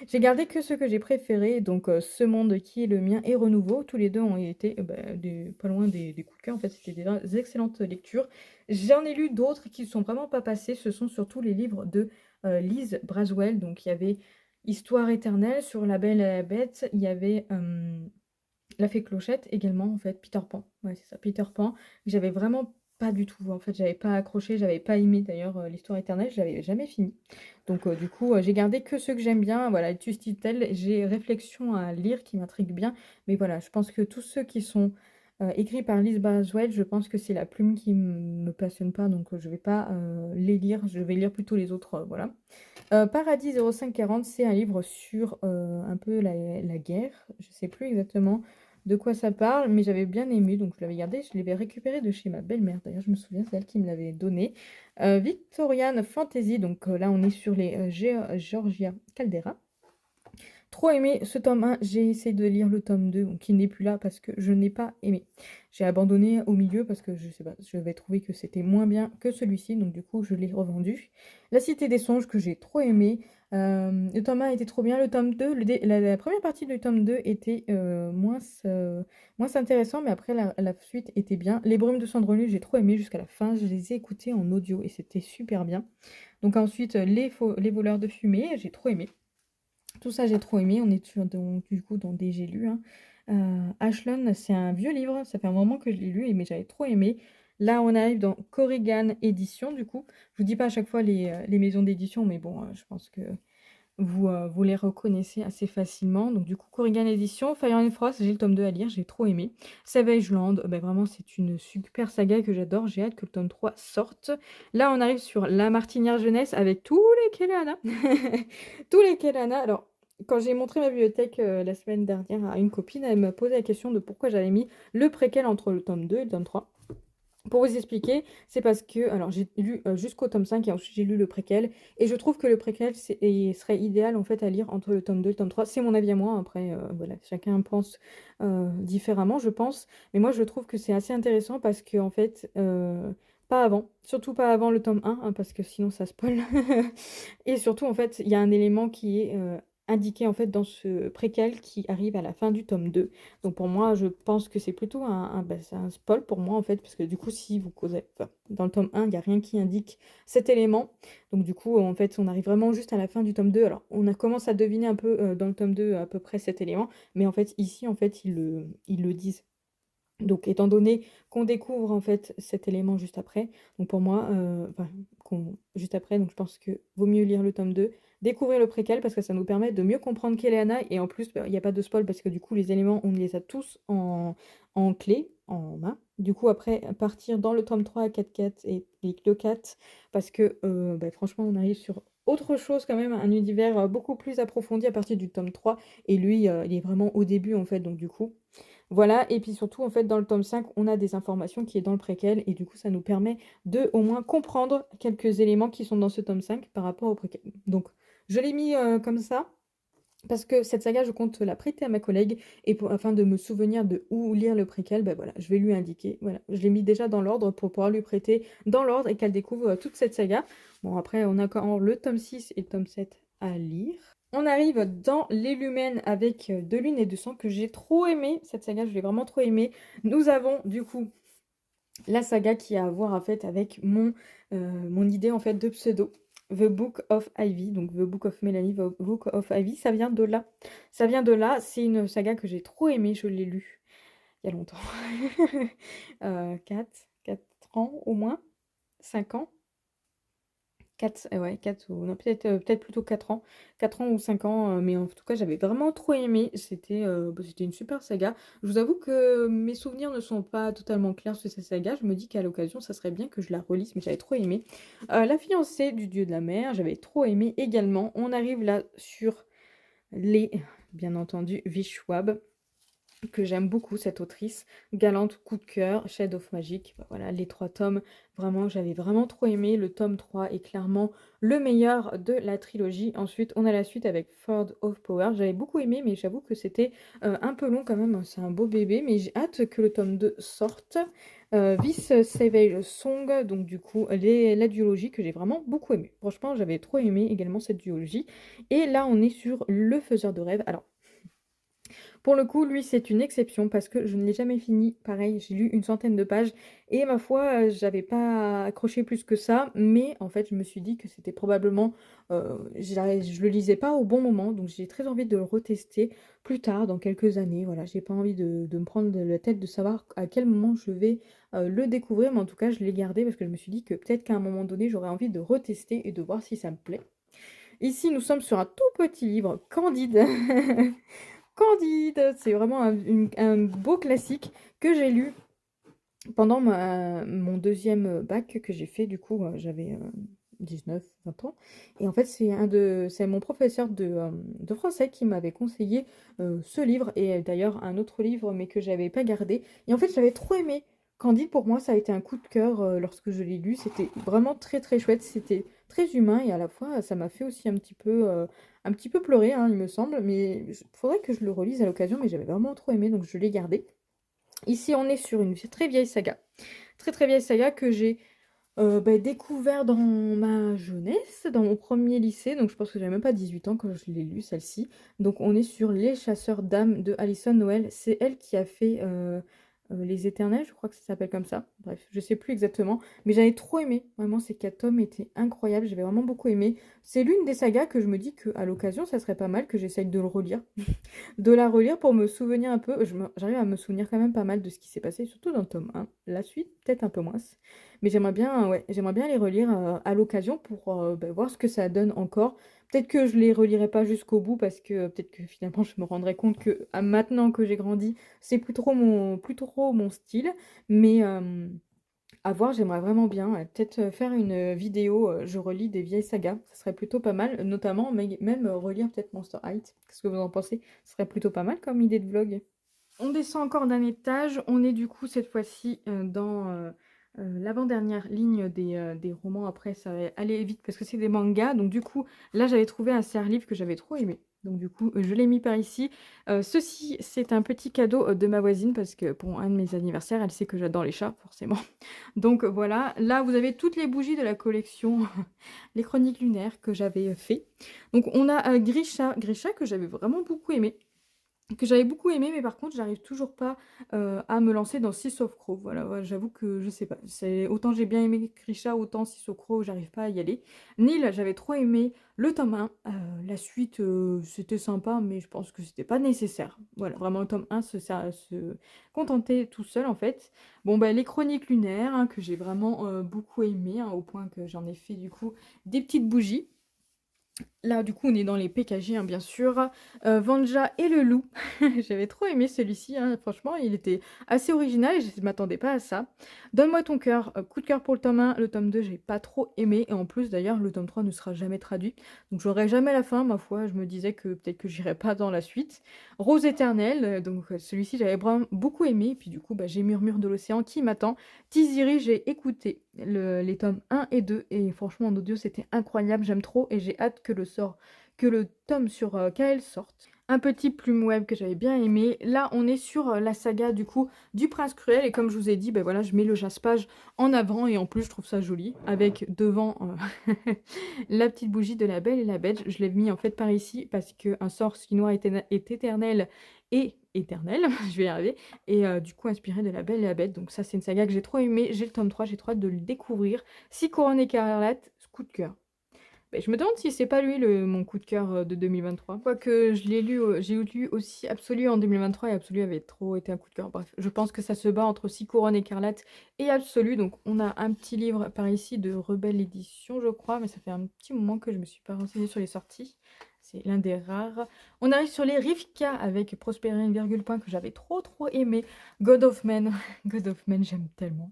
J'ai gardé que ceux que j'ai préférés, donc Ce Monde qui est le mien et Renouveau. Tous les deux ont été bah, pas loin des coups de cœur. En fait, c'était des excellentes lectures. J'en ai lu d'autres qui ne sont vraiment pas passés. Ce sont surtout les livres de Lise Braswell. Donc il y avait Histoire éternelle sur La Belle et la Bête. Il y avait La Fée Clochette également, en fait. Peter Pan. Ouais, c'est ça, Peter Pan. J'avais vraiment pas du tout. En fait, j'avais pas accroché, j'avais pas aimé d'ailleurs l'histoire éternelle, je l'avais jamais fini. Donc du coup, j'ai gardé que ceux que j'aime bien. Voilà, Tustitel, j'ai Réflexion à lire qui m'intrigue bien. Mais voilà, je pense que tous ceux qui sont écrits par Lise Baswell, je pense que c'est la plume qui me passionne pas. Donc je vais pas les lire, je vais lire plutôt les autres. Voilà. Paradis 0540, c'est un livre sur un peu la guerre. Je sais plus exactement de quoi ça parle, mais j'avais bien aimé, donc je l'avais gardé. Je l'avais récupéré de chez ma belle-mère, d'ailleurs, je me souviens, c'est elle qui me l'avait donné. Victorian Fantasy, donc là on est sur les Georgia Caldera. Trop aimé ce tome 1, j'ai essayé de lire le tome 2, donc qui n'est plus là parce que je n'ai pas aimé. J'ai abandonné au milieu parce que je sais pas, je vais trouver que c'était moins bien que celui-ci, donc du coup je l'ai revendu. La Cité des Songes que j'ai trop aimé. Le tome 1 était trop bien, le tome 2, la première partie du tome 2 était moins intéressant, mais après la suite était bien. Les Brumes de Cendrelune, j'ai trop aimé jusqu'à la fin, je les ai écoutés en audio et c'était super bien. Donc ensuite, les Voleurs de Fumée, j'ai trop aimé. Tout ça, j'ai trop aimé. On est du coup dans des j'ai lu, hein. Ashlon, c'est un vieux livre. Ça fait un moment que je l'ai lu, mais j'avais trop aimé. Là, on arrive dans Corrigan Édition, du coup. Je vous dis pas à chaque fois les maisons d'édition, mais bon, je pense que vous les reconnaissez assez facilement. Donc, du coup, Corrigan Édition, Fire and Frost, j'ai le tome 2 à lire, j'ai trop aimé. Savage Land, bah, vraiment, c'est une super saga que j'adore. J'ai hâte que le tome 3 sorte. Là, on arrive sur La Martinière Jeunesse avec tous les Kelana. Tous les Kelana. Alors, quand j'ai montré ma bibliothèque la semaine dernière à une copine, elle m'a posé la question de pourquoi j'avais mis le préquel entre le tome 2 et le tome 3. Pour vous expliquer, c'est parce que, alors j'ai lu jusqu'au tome 5 et ensuite j'ai lu le préquel, et je trouve que le préquel serait idéal en fait à lire entre le tome 2 et le tome 3. C'est mon avis à moi, après voilà, chacun pense différemment je pense, mais moi je trouve que c'est assez intéressant parce que en fait, pas avant, surtout pas avant le tome 1, hein, parce que sinon ça spoil. Et surtout en fait, il y a un élément qui est indiqué en fait dans ce préquel qui arrive à la fin du tome 2. Donc pour moi, je pense que c'est plutôt c'est un spoil pour moi en fait, parce que du coup, si vous causez, enfin, dans le tome 1, il n'y a rien qui indique cet élément. Donc du coup, en fait, on arrive vraiment juste à la fin du tome 2. Alors, on a commencé à deviner un peu dans le tome 2 à peu près cet élément, mais en fait, ici, en fait, ils le disent. Donc, étant donné qu'on découvre en fait cet élément juste après, donc pour moi, enfin, juste après, donc je pense que vaut mieux lire le tome 2, découvrir le préquel parce que ça nous permet de mieux comprendre qui est Anna et en plus, il y a pas de spoil parce que du coup les éléments, on les a tous en clé, en main. Du coup après, partir dans le tome 3 à 4 et le 4 parce que, franchement on arrive sur autre chose quand même, un univers, beaucoup plus approfondi à partir du tome 3 et lui, il est vraiment au début en fait, donc du coup voilà. Et puis surtout en fait dans le tome 5 on a des informations qui est dans le préquel et du coup ça nous permet de au moins comprendre quelques éléments qui sont dans ce tome 5 par rapport au préquel. Donc je l'ai mis, comme ça parce que cette saga je compte la prêter à ma collègue et afin de me souvenir de où lire le préquel, bah, voilà, je vais lui indiquer, voilà. Je l'ai mis déjà dans l'ordre pour pouvoir lui prêter dans l'ordre et qu'elle découvre, toute cette saga. Bon après on a encore le tome 6 et le tome 7 à lire. On arrive dans Les Lumens avec De Lune et de Sang que j'ai trop aimé. Cette saga, je l'ai vraiment trop aimé. Nous avons du coup la saga qui a à voir en fait avec mon idée en fait de pseudo. The Book of Ivy, donc The Book of Melanie, The Book of Ivy, ça vient de là. Ça vient de là, c'est une saga que j'ai trop aimée, je l'ai lue il y a longtemps. 4 ans au moins, 5 ans. 4 ouais, 4 ou non, peut-être plutôt 4 ans. 4 ans ou 5 ans, mais en tout cas, j'avais vraiment trop aimé. C'était une super saga. Je vous avoue que mes souvenirs ne sont pas totalement clairs sur cette saga. Je me dis qu'à l'occasion, ça serait bien que je la relise, mais j'avais trop aimé. La fiancée du dieu de la mer, j'avais trop aimé également. On arrive là sur les, bien entendu, Vishwab que j'aime beaucoup cette autrice, Galante, coup de cœur, Shade of Magic, bah voilà les 3 tomes, vraiment j'avais vraiment trop aimé, le tome 3 est clairement le meilleur de la trilogie. Ensuite on a la suite avec Ford of Power, j'avais beaucoup aimé mais j'avoue que c'était un peu long quand même, c'est un beau bébé mais j'ai hâte que le tome 2 sorte. This Savage Song, donc du coup la duologie que j'ai vraiment beaucoup aimé. Franchement j'avais trop aimé également cette duologie. Et là on est sur Le Faiseur de rêves. Alors pour le coup, lui, c'est une exception parce que je ne l'ai jamais fini. Pareil, j'ai lu une centaine de pages et ma foi, j'avais pas accroché plus que ça. Mais en fait, je me suis dit que c'était probablement, je le lisais pas au bon moment, donc j'ai très envie de le retester plus tard, dans quelques années. Voilà, j'ai pas envie de me prendre la tête de savoir à quel moment je vais le découvrir, mais en tout cas, je l'ai gardé parce que je me suis dit que peut-être qu'à un moment donné, j'aurais envie de retester et de voir si ça me plaît. Ici, nous sommes sur un tout petit livre, Candide. Candide, c'est vraiment un beau classique que j'ai lu pendant mon deuxième bac que j'ai fait. Du coup, j'avais 19, 20 ans. Et en fait, c'est mon professeur de français qui m'avait conseillé ce livre et d'ailleurs un autre livre, mais que j'avais pas gardé. Et en fait, j'avais trop aimé. Candide, pour moi, ça a été un coup de cœur lorsque je l'ai lu. C'était vraiment très très chouette. C'était très humain et à la fois, ça m'a fait aussi un petit peu pleurer, hein, il me semble. Mais il faudrait que je le relise à l'occasion, mais j'avais vraiment trop aimé, donc je l'ai gardé. Ici, on est sur une très vieille saga. Très très vieille saga que j'ai découvert dans ma jeunesse, dans mon premier lycée. Donc je pense que j'avais même pas 18 ans quand je l'ai lu, celle-ci. Donc on est sur Les Chasseurs d'âmes de Alison Noël. C'est elle qui a fait Les Éternels, je crois que ça s'appelle comme ça. Bref, je sais plus exactement. Mais j'avais trop aimé. Vraiment, ces 4 tomes étaient incroyables. J'avais vraiment beaucoup aimé. C'est l'une des sagas que je me dis qu'à l'occasion, ça serait pas mal que j'essaye de le relire. De la relire pour me souvenir un peu. J'arrive à me souvenir quand même pas mal de ce qui s'est passé, surtout dans le tome 1. La suite, peut-être un peu moins. Mais j'aimerais bien les relire à l'occasion pour voir ce que ça donne encore. Peut-être que je les relirai pas jusqu'au bout parce que peut-être que finalement je me rendrai compte que maintenant que j'ai grandi, c'est plus trop mon style. Mais à voir, j'aimerais vraiment bien peut-être faire une vidéo, je relis des vieilles sagas, ça serait plutôt pas mal, notamment même relire peut-être Monster High. Qu'est-ce que vous en pensez? Ce serait plutôt pas mal comme idée de vlog. On descend encore d'un étage, on est du coup cette fois-ci dans l'avant-dernière ligne des romans. Après ça va aller vite parce que c'est des mangas, donc du coup là j'avais trouvé un serre-livre que j'avais trop aimé. Donc du coup je l'ai mis par ici. Ceci c'est un petit cadeau de ma voisine parce que pour un de mes anniversaires elle sait que j'adore les chats forcément. Donc voilà, là vous avez toutes les bougies de la collection Les Chroniques Lunaires que j'avais fait. Donc on a Grisha que j'avais vraiment beaucoup aimé. que j'avais beaucoup aimé, mais par contre, j'arrive toujours pas, à me lancer dans Six of Crows. Voilà, j'avoue que je sais pas. C'est autant j'ai bien aimé Grisha, autant Six of Crows, j'arrive pas à y aller. Nil, j'avais trop aimé le tome 1. La suite, c'était sympa, mais je pense que c'était pas nécessaire. Voilà, vraiment le tome 1 se contentait tout seul, en fait. Bon, bah, les Chroniques lunaires, hein, que j'ai vraiment, beaucoup aimé, hein, au point que j'en ai fait, du coup, des petites bougies. Là, du coup, on est dans les PKG, hein, bien sûr. Vanja et le loup. J'avais trop aimé celui-ci, hein, franchement, il était assez original et je ne m'attendais pas à ça. Donne-moi ton cœur, coup de cœur pour le tome 1. Le tome 2, j'ai pas trop aimé. Et en plus, d'ailleurs, le tome 3 ne sera jamais traduit. Donc, j'aurai jamais la fin, ma foi. Je me disais que peut-être que j'irai pas dans la suite. Rose éternelle, donc celui-ci, j'avais vraiment beaucoup aimé. Et puis, du coup, bah, j'ai Murmure de l'océan qui m'attend. Tiziri, j'ai écouté les tomes 1 et 2 et franchement en audio c'était incroyable, j'aime trop et j'ai hâte que le tome sur Kael sorte. Un petit plume web que j'avais bien aimé. Là on est sur la saga du coup du Prince Cruel et comme je vous ai dit, ben voilà, je mets le jaspage en avant et en plus je trouve ça joli avec devant la petite bougie de la Belle et la Bête. Je l'ai mis en fait par ici parce qu'un sort chinois est éternel et éternel, je vais y arriver, et du coup inspiré de La Belle et la Bête. Donc ça c'est une saga que j'ai trop aimé, j'ai le tome 3, j'ai trop hâte de le découvrir. 6 couronnes écarlates, coup de cœur. Ben, je me demande si c'est pas lui mon coup de cœur de 2023. Quoique je l'ai lu, j'ai lu aussi Absolu en 2023 et Absolu avait trop été un coup de cœur. Bref, je pense que ça se bat entre 6 couronnes écarlates et Absolu. Donc on a un petit livre par ici de Rebelle Édition, je crois, mais ça fait un petit moment que je me suis pas renseignée sur les sorties. C'est l'un des rares. On arrive sur les Rivka avec Prospérer une virgule point que j'avais trop aimé. God of Men. God of Men, j'aime tellement.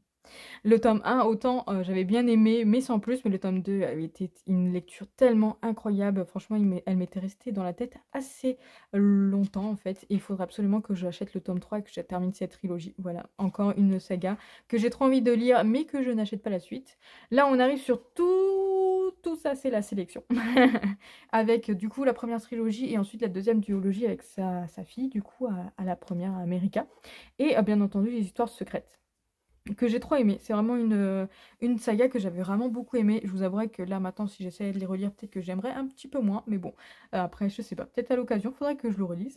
Le tome 1, autant j'avais bien aimé, mais sans plus, mais le tome 2 avait été une lecture tellement incroyable. Franchement, elle m'était restée dans la tête assez longtemps, en fait. Et il faudra absolument que j'achète le tome 3 et que je termine cette trilogie. Voilà, encore une saga que j'ai trop envie de lire, mais que je n'achète pas la suite. Là, on arrive sur tout ça, c'est la sélection. Avec, du coup, la première trilogie et ensuite la deuxième duologie avec sa fille, du coup, à la première, America. Et bien entendu, les histoires secrètes que j'ai trop aimé. C'est vraiment une saga que j'avais vraiment beaucoup aimé. Je vous avouerai que là, maintenant, si j'essayais de les relire, peut-être que j'aimerais un petit peu moins. Mais bon, après, je sais pas. Peut-être à l'occasion, faudrait que je le relise.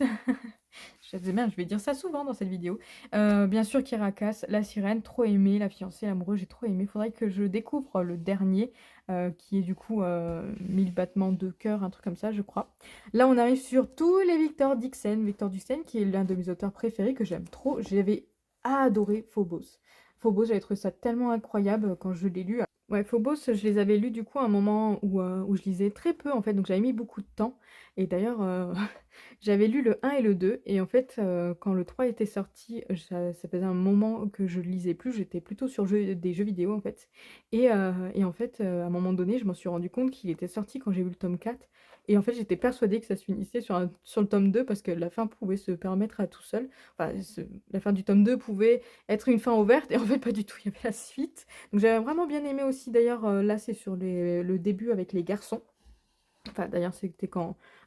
Je sais bien, je vais dire ça souvent dans cette vidéo. Bien sûr, Kirakas, La Sirène, trop aimé. La fiancée, l'amoureux, j'ai trop aimé. Faudrait que je découvre le dernier, qui est du coup 1000 battements de cœur, un truc comme ça, je crois. Là, on arrive sur tous les Victor Dixon. Victor Dixon, qui est l'un de mes auteurs préférés, que j'aime trop. J'avais adoré Phobos. Phobos, j'avais trouvé ça tellement incroyable quand je l'ai lu. Ouais, Phobos, je les avais lus du coup à un moment où je lisais très peu en fait, donc j'avais mis beaucoup de temps. Et d'ailleurs, j'avais lu le 1 et le 2, et en fait, quand le 3 était sorti, ça faisait un moment que je lisais plus, j'étais plutôt sur des jeux vidéo en fait. Et en fait, à un moment donné, je m'en suis rendu compte qu'il était sorti quand j'ai vu le tome 4. Et en fait, j'étais persuadée que ça se finissait sur le tome 2 parce que la fin pouvait se permettre à tout seul. Enfin, la fin du tome 2 pouvait être une fin ouverte, et en fait, pas du tout, il y avait la suite. Donc j'avais vraiment bien aimé aussi, d'ailleurs, là c'est sur le début avec les garçons. Enfin, d'ailleurs, c'était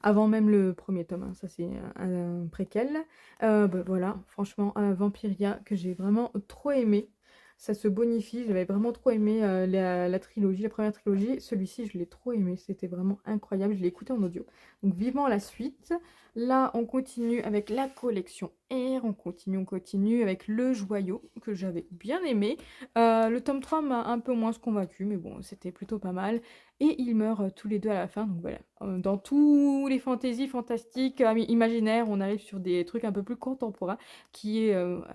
avant même le premier tome, hein. Ça c'est un préquel. Bah, voilà, franchement, Vampiria, que j'ai vraiment trop aimé. Ça se bonifie, j'avais vraiment trop aimé la trilogie, la première trilogie. Celui-ci, je l'ai trop aimé, c'était vraiment incroyable, je l'ai écouté en audio. Donc vivement la suite. Là, on continue avec la collection R, on continue avec le joyau, que j'avais bien aimé. Le tome 3 m'a un peu moins convaincu, mais bon, c'était plutôt pas mal. Et ils meurent tous les deux à la fin, donc voilà. Dans tous les fantaisies fantastiques, imaginaires, on arrive sur des trucs un peu plus contemporains, qui est... alors,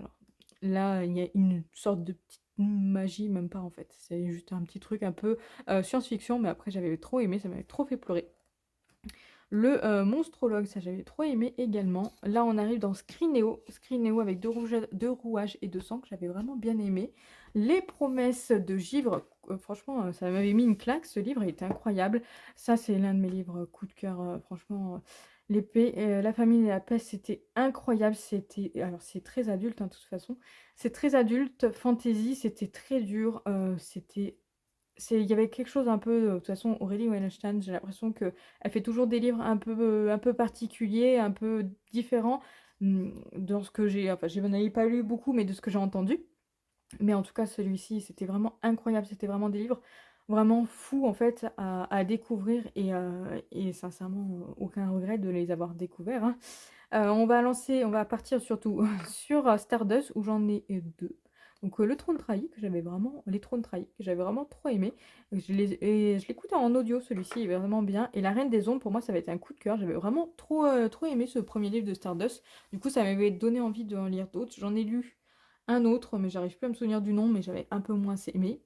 là, il y a une sorte de petite magie, même pas en fait. C'est juste un petit truc un peu science-fiction, mais après j'avais trop aimé, ça m'avait trop fait pleurer. Le monstrologue, ça j'avais trop aimé également. Là on arrive dans Scrineo avec deux rouages et deux sangs, que j'avais vraiment bien aimé. Les promesses de Givre, franchement ça m'avait mis une claque, ce livre il était incroyable. Ça c'est l'un de mes livres coup de cœur, franchement. L'épée, la famille et la peste, c'était incroyable. Alors c'est très adulte, hein, de toute façon. C'est très adulte, fantasy, c'était très dur, il y avait quelque chose un peu, de toute façon, Aurélie Weinstein, j'ai l'impression qu'elle fait toujours des livres un peu particuliers, un peu différents, dans ce que j'ai, enfin, je n'en ai pas lu beaucoup, mais de ce que j'ai entendu. Mais en tout cas, celui-ci, c'était vraiment incroyable. C'était vraiment des livres vraiment fous, en fait, à découvrir. Et sincèrement, aucun regret de les avoir découverts, hein. On va partir surtout sur Stardust où j'en ai deux. Donc le Trône Trahi que j'avais vraiment, les Trônes Trahis que j'avais vraiment trop aimé. Je l'écoutais en audio, celui-ci il est vraiment bien. Et La Reine des Ombres pour moi ça va être un coup de cœur. J'avais vraiment trop aimé ce premier livre de Stardust. Du coup ça m'avait donné envie d'en lire d'autres. J'en ai lu un autre mais j'arrive plus à me souvenir du nom, mais j'avais un peu moins aimé.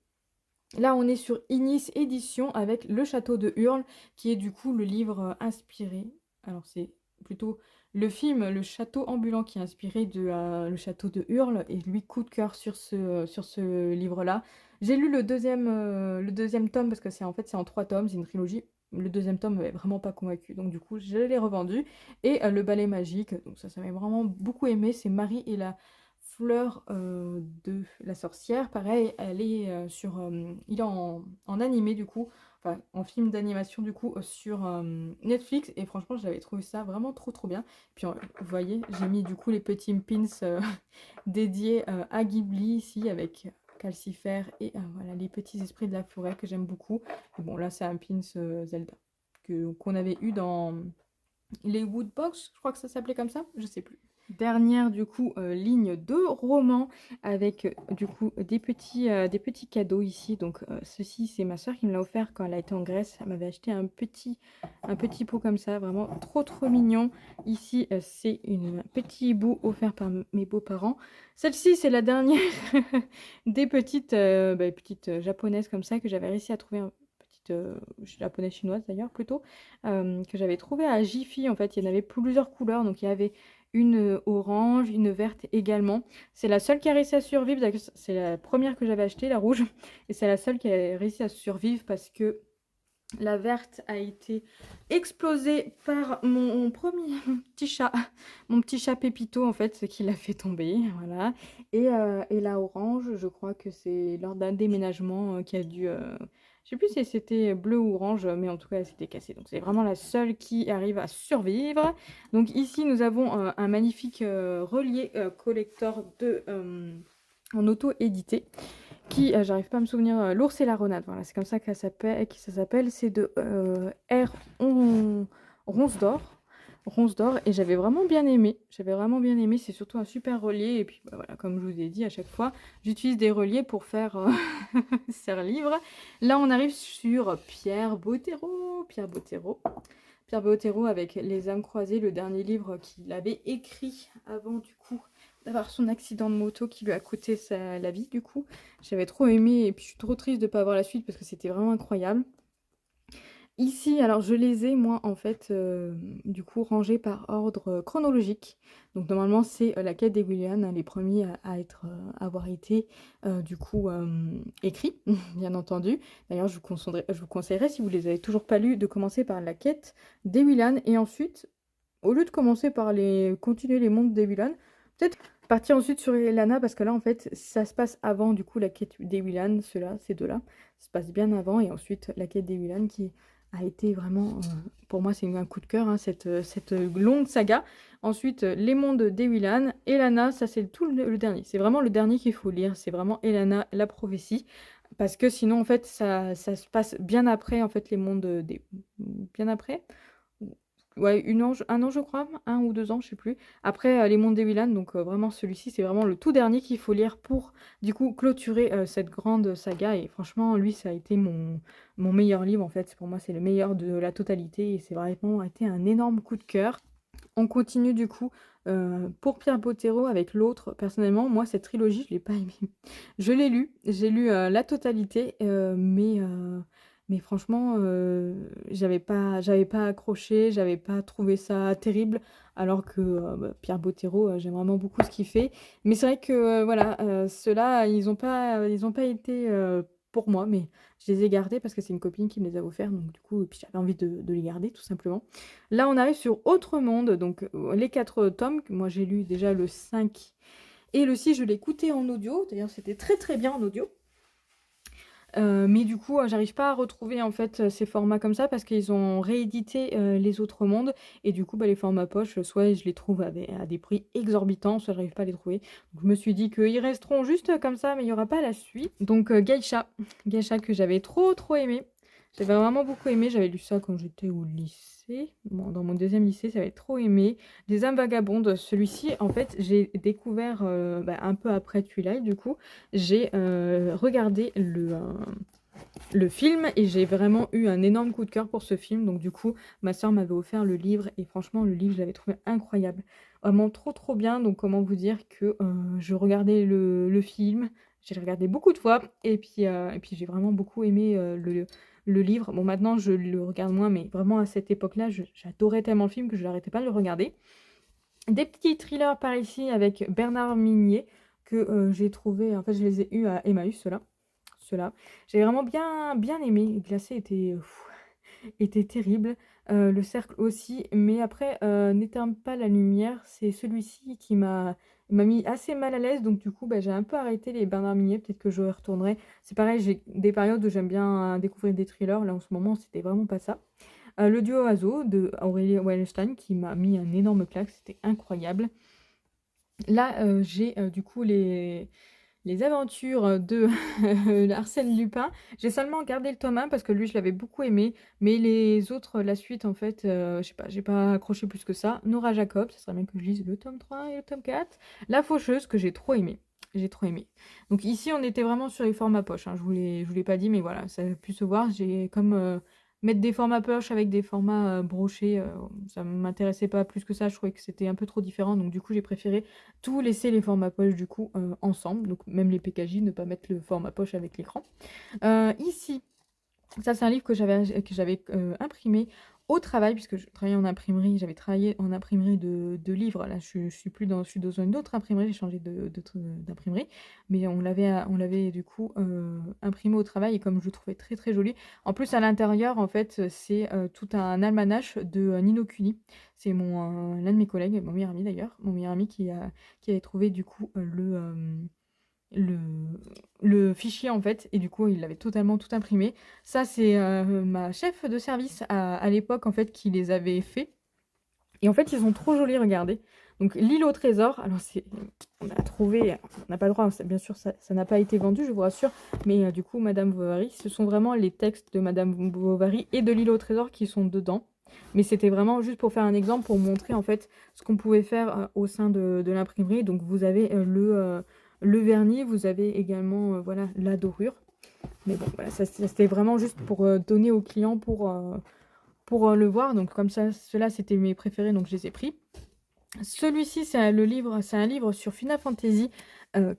Là, on est sur Inis Édition avec Le Château de Hurle, qui est du coup le livre inspiré. Alors, c'est plutôt le film Le Château ambulant qui est inspiré de Le Château de Hurle. Et lui, coup de cœur sur ce livre-là. J'ai lu le deuxième tome parce que c'est en 3 tomes, c'est une trilogie. Le deuxième tome m'avait vraiment pas convaincu, donc du coup, je l'ai revendu. Et Le Ballet Magique, donc ça m'a vraiment beaucoup aimé. C'est Marie et la Fleur de la sorcière, pareil, elle est il est en animé du coup, enfin en film d'animation du coup sur Netflix et franchement j'avais trouvé ça vraiment trop bien. Puis vous voyez, j'ai mis du coup les petits pins dédiés à Ghibli ici avec Calcifer et voilà les petits esprits de la forêt que j'aime beaucoup. Et bon là c'est un pins Zelda qu'on avait eu dans les Woodbox, je crois que ça s'appelait comme ça, je sais plus. Dernière du coup ligne de roman avec du coup des petits cadeaux ici. Donc ceci c'est ma soeur qui me l'a offert quand elle a été en Grèce. Elle m'avait acheté un petit pot comme ça, vraiment trop mignon. Ici c'est un petit bout offert par mes beaux-parents. Celle-ci c'est la dernière des petites japonaises comme ça que j'avais réussi à trouver japonaise chinoise d'ailleurs plutôt, que j'avais trouvé à Jiffy. En fait il y en avait plusieurs couleurs, donc il y avait une orange, une verte également. C'est la seule qui a réussi à survivre. C'est la première que j'avais achetée, la rouge. Et c'est la seule qui a réussi à survivre parce que la verte a été explosée par mon petit chat Pépito en fait, ce qui l'a fait tomber. Voilà. Et la orange, je crois que c'est lors d'un déménagement qui a dû... je sais plus si c'était bleu ou orange, mais en tout cas, elle s'était cassée. Donc, c'est vraiment la seule qui arrive à survivre. Donc, ici, nous avons un magnifique relié collector en auto-édité qui, j'arrive pas à me souvenir, L'ours et la renade. Voilà, c'est comme ça que ça s'appelle. C'est de R. Ronsdor. Ronsdor. Et j'avais vraiment bien aimé. C'est surtout un super relié. Et puis, voilà, comme je vous ai dit à chaque fois, j'utilise des reliés pour faire serre-livre. Là, on arrive sur Pierre Bottero. Pierre Bottero avec Les âmes croisées, le dernier livre qu'il avait écrit avant, du coup, d'avoir son accident de moto qui lui a coûté la vie, du coup. J'avais trop aimé et puis je suis trop triste de ne pas avoir la suite parce que c'était vraiment incroyable. Ici, alors je les ai, moi, en fait, du coup, rangés par ordre chronologique. Donc, normalement, c'est la quête des Williams, hein, les premiers avoir été, du coup, écrits, bien entendu. D'ailleurs, je vous conseillerais, si vous les avez toujours pas lus, de commencer par la quête des Williams. Et ensuite, au lieu de commencer par continuer les mondes des Williams, peut-être partir ensuite sur Elana, parce que là, en fait, ça se passe avant, du coup, la quête des Williams, ces deux-là. Ça se passe bien avant, et ensuite, la quête des Williams qui a été vraiment, pour moi, c'est un coup de cœur, hein, cette longue saga. Ensuite, les mondes des Willan, Elana, ça c'est le dernier. C'est vraiment le dernier qu'il faut lire. C'est vraiment Elana, la prophétie. Parce que sinon, en fait, ça se passe bien après, en fait, les mondes des... Bien après? Ouais, un an, je crois, 1 ou 2 ans, je sais plus. Après, les mondes des Willan, donc vraiment, celui-ci, c'est vraiment le tout dernier qu'il faut lire pour, du coup, clôturer cette grande saga. Et franchement, lui, ça a été mon meilleur livre, en fait. Pour moi, c'est le meilleur de la totalité. Et c'est vraiment été un énorme coup de cœur. On continue, du coup, pour Pierre Bottero avec l'autre. Personnellement, moi, cette trilogie, je l'ai pas aimée. Je l'ai lu, j'ai lu la totalité, mais franchement, j'avais pas accroché, j'avais pas trouvé ça terrible, alors que Pierre Bottero, j'aime vraiment beaucoup ce qu'il fait. Mais c'est vrai que voilà, ceux-là, ils ont pas été pour moi, mais je les ai gardés parce que c'est une copine qui me les a offerts, donc du coup, et puis j'avais envie de les garder, tout simplement. Là, on arrive sur Autre Monde, donc les 4 tomes. Moi, j'ai lu déjà le 5 et le 6, je l'ai écouté en audio. D'ailleurs, c'était très bien en audio. Mais du coup, j'arrive pas à retrouver en fait ces formats comme ça parce qu'ils ont réédité les autres mondes et du coup, les formats poche, soit je les trouve à des prix exorbitants, soit j'arrive pas à les trouver. Donc, je me suis dit qu'ils resteront juste comme ça, mais il y aura pas la suite. Donc, Geisha que j'avais trop aimé. J'avais vraiment beaucoup aimé, j'avais lu ça quand j'étais au lycée. Bon, dans mon deuxième lycée, j'avais trop aimé. Des âmes vagabondes, celui-ci, en fait, j'ai découvert un peu après Twilight, du coup, j'ai regardé le film et j'ai vraiment eu un énorme coup de cœur pour ce film. Donc du coup, ma soeur m'avait offert le livre et franchement, le livre, je l'avais trouvé incroyable. Vraiment trop trop bien. Donc comment vous dire que je regardais le film, j'ai regardé beaucoup de fois et puis j'ai vraiment beaucoup aimé le livre. Bon, maintenant, je le regarde moins, mais vraiment à cette époque-là, j'adorais tellement le film que je n'arrêtais pas de le regarder. Des petits thrillers par ici avec Bernard Minier que j'ai trouvé, en fait, je les ai eus à Emmaüs, ceux-là. J'ai vraiment bien aimé. Glacé était terrible. Le cercle aussi. Mais après, n'éteins pas la lumière. C'est celui-ci qui m'a mis assez mal à l'aise. Donc du coup, bah, j'ai un peu arrêté les Bernard Minier. Peut-être que je retournerai. C'est pareil, j'ai des périodes où j'aime bien découvrir des thrillers. Là, en ce moment, c'était vraiment pas ça. Le duo Oiseau de Aurélie Wallenstein qui m'a mis un énorme claque. C'était incroyable. Là, j'ai du coup les aventures de Arsène Lupin. J'ai seulement gardé le tome 1 parce que lui, je l'avais beaucoup aimé. Mais les autres, la suite, en fait, je sais pas, j'ai pas accroché plus que ça. Nora Jacob, ça serait bien que je lise le tome 3 et le tome 4. La Faucheuse, que j'ai trop aimé. J'ai trop aimé. Donc ici, on était vraiment sur les formats poche, hein. Je vous l'ai pas dit, mais voilà, ça a pu se voir. J'ai comme mettre des formats poche avec des formats brochés, ça m'intéressait pas plus que ça. Je trouvais que c'était un peu trop différent. Donc du coup, j'ai préféré tout laisser les formats poche du coup ensemble, donc même les PKJ, ne pas mettre le format poche avec l'écran. Ici, ça c'est un livre que j'avais imprimé au travail, puisque je travaillais en imprimerie, j'avais travaillé en imprimerie de livres. Là, je suis dans une autre imprimerie, j'ai changé d'imprimerie, mais on l'avait du coup imprimé au travail et comme je le trouvais très très joli. En plus, à l'intérieur, en fait, c'est tout un almanach de Nino Kuni. C'est l'un de mes collègues, mon meilleur ami d'ailleurs, mon meilleur ami qui avait trouvé du coup le, le fichier en fait, et du coup il l'avait totalement tout imprimé. Ça c'est ma chef de service à l'époque en fait qui les avait fait. Et en fait ils sont trop jolis, regardez. Donc l'île au trésor, alors on a trouvé, on n'a pas le droit, bien sûr ça n'a pas été vendu, je vous rassure, mais du coup Madame Bovary, ce sont vraiment les textes de Madame Bovary et de l'île au trésor qui sont dedans. Mais c'était vraiment juste pour faire un exemple, pour montrer en fait ce qu'on pouvait faire au sein de l'imprimerie. Donc vous avez le vernis, vous avez également voilà, la dorure. Mais bon, voilà, ça c'était vraiment juste pour donner aux clients pour le voir. Donc comme ça, ceux-là c'était mes préférés, donc je les ai pris. Celui-ci, c'est un livre sur Final Fantasy